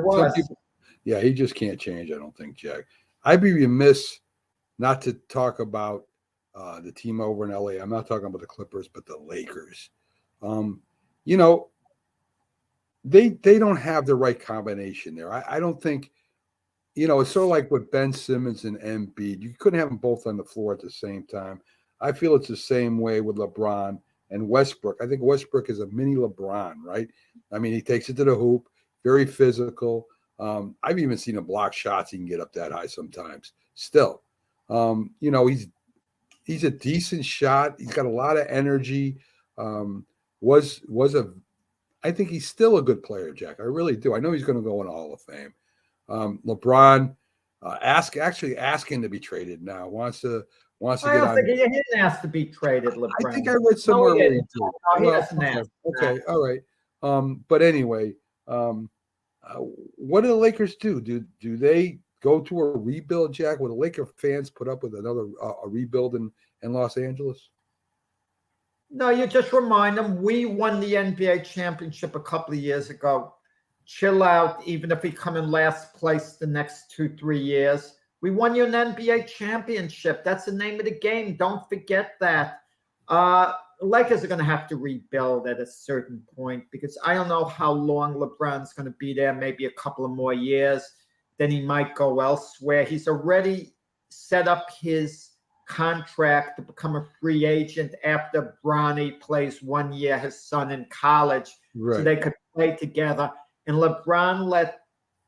was. He just can't change, I don't think, Jack. I'd be remiss not to talk about the team over in LA. I'm not talking about the Clippers, but the Lakers. You know, they don't have the right combination there. I don't think, you know, it's sort of like with Ben Simmons and Embiid. You couldn't have them both on the floor at the same time. I feel it's the same way with LeBron and Westbrook. I think Westbrook is a mini LeBron, right? I mean, he takes it to the hoop, very physical. I've even seen him block shots. He can get up that high sometimes. Still, you know, he's a decent shot. He's got a lot of energy. I think he's still a good player, Jack. I really do. I know he's going to go in the Hall of Fame. LeBron asking to be be now. Wants to I don't think he didn't ask to be traded, LeBron. I think I read somewhere where he did. He doesn't ask. Okay, all right. But anyway, what do the Lakers do? Do they go to a rebuild, Jack? Will the Laker fans put up with another a rebuild in Los Angeles? No, you just remind them we won the NBA championship a couple of years ago. Chill out, even if we come in last place the next 2-3 years. We won you an NBA championship. That's the name of the game. Don't forget that. Lakers are going to have to rebuild at a certain point because I don't know how long LeBron's going to be there, maybe a couple of more years. Then he might go elsewhere. He's already set up his contract to become a free agent after Bronny plays 1 year, his son in college, so they could play together. And LeBron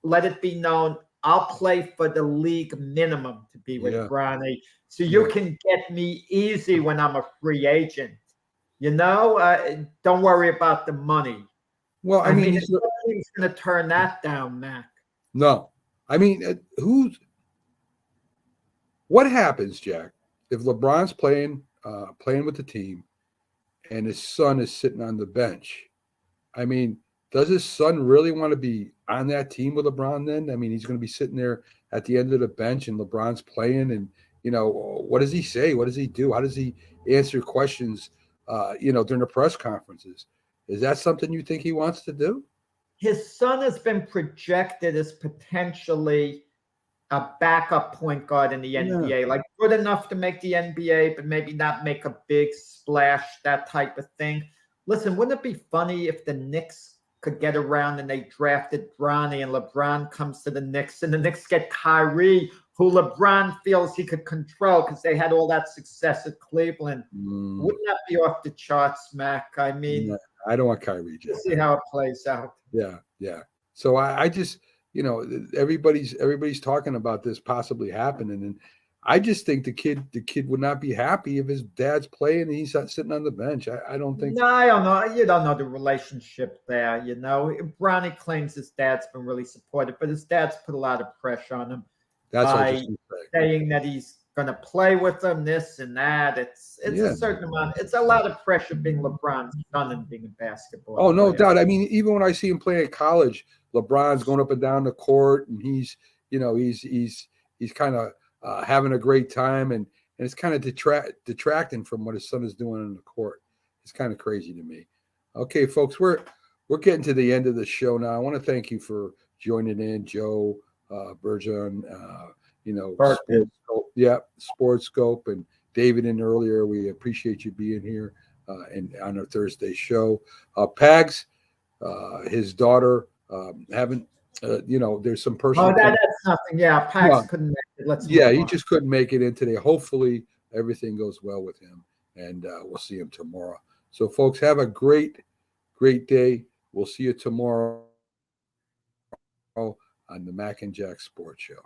let it be known, I'll play for the league minimum to be with Bronny. So you can get me easy when I'm a free agent. You know, don't worry about the money. Well, I mean, nobody's going to turn that down, Mac. No. I mean, what happens, Jack, if LeBron's playing with the team and his son is sitting on the bench? I mean, does his son really want to be on that team with LeBron then? I mean, he's going to be sitting there at the end of the bench and LeBron's playing and, you know, what does he say? What does he do? How does he answer questions, you know, during the press conferences? Is that something you think he wants to do? His son has been projected as potentially a backup point guard in the NBA, like good enough to make the NBA, but maybe not make a big splash, that type of thing. Listen, wouldn't it be funny if the Knicks could get around and they drafted Bronny and LeBron comes to the Knicks and the Knicks get Kyrie, who LeBron feels he could control because they had all that success at Cleveland. Wouldn't that be off the charts, Mac? I mean, I don't want Kyrie. Let's see how it plays out. Yeah. So I just, you know, everybody's talking about this possibly happening, and I just think the kid would not be happy if his dad's playing and he's sitting on the bench. I don't think. No, I don't know. You don't know the relationship there. You know, Bronny claims his dad's been really supportive, but his dad's put a lot of pressure on him. That's by saying that he's going to play with him, this and that. It's Yeah. a certain amount. It's a lot of pressure being LeBron's son and being a basketball Oh, no player. doubt. I mean, even when I see him playing at college, LeBron's going up and down the court, and he's kind of having a great time, and it's kind of detracting from what his son is doing on the court. It's kind of crazy to me. Okay, folks, we're getting to the end of the show now. I want to thank you for joining in, Joe, Burjan, Sports Scope, and David in earlier. We appreciate you being here and on our Thursday show. Pags, his daughter, there's some personal. Oh, that's nothing. Yeah, Pax couldn't make it. He just couldn't make it in today. Hopefully, everything goes well with him, and we'll see him tomorrow. So, folks, have a great day. We'll see you tomorrow on the Mac and Jack Sports Show.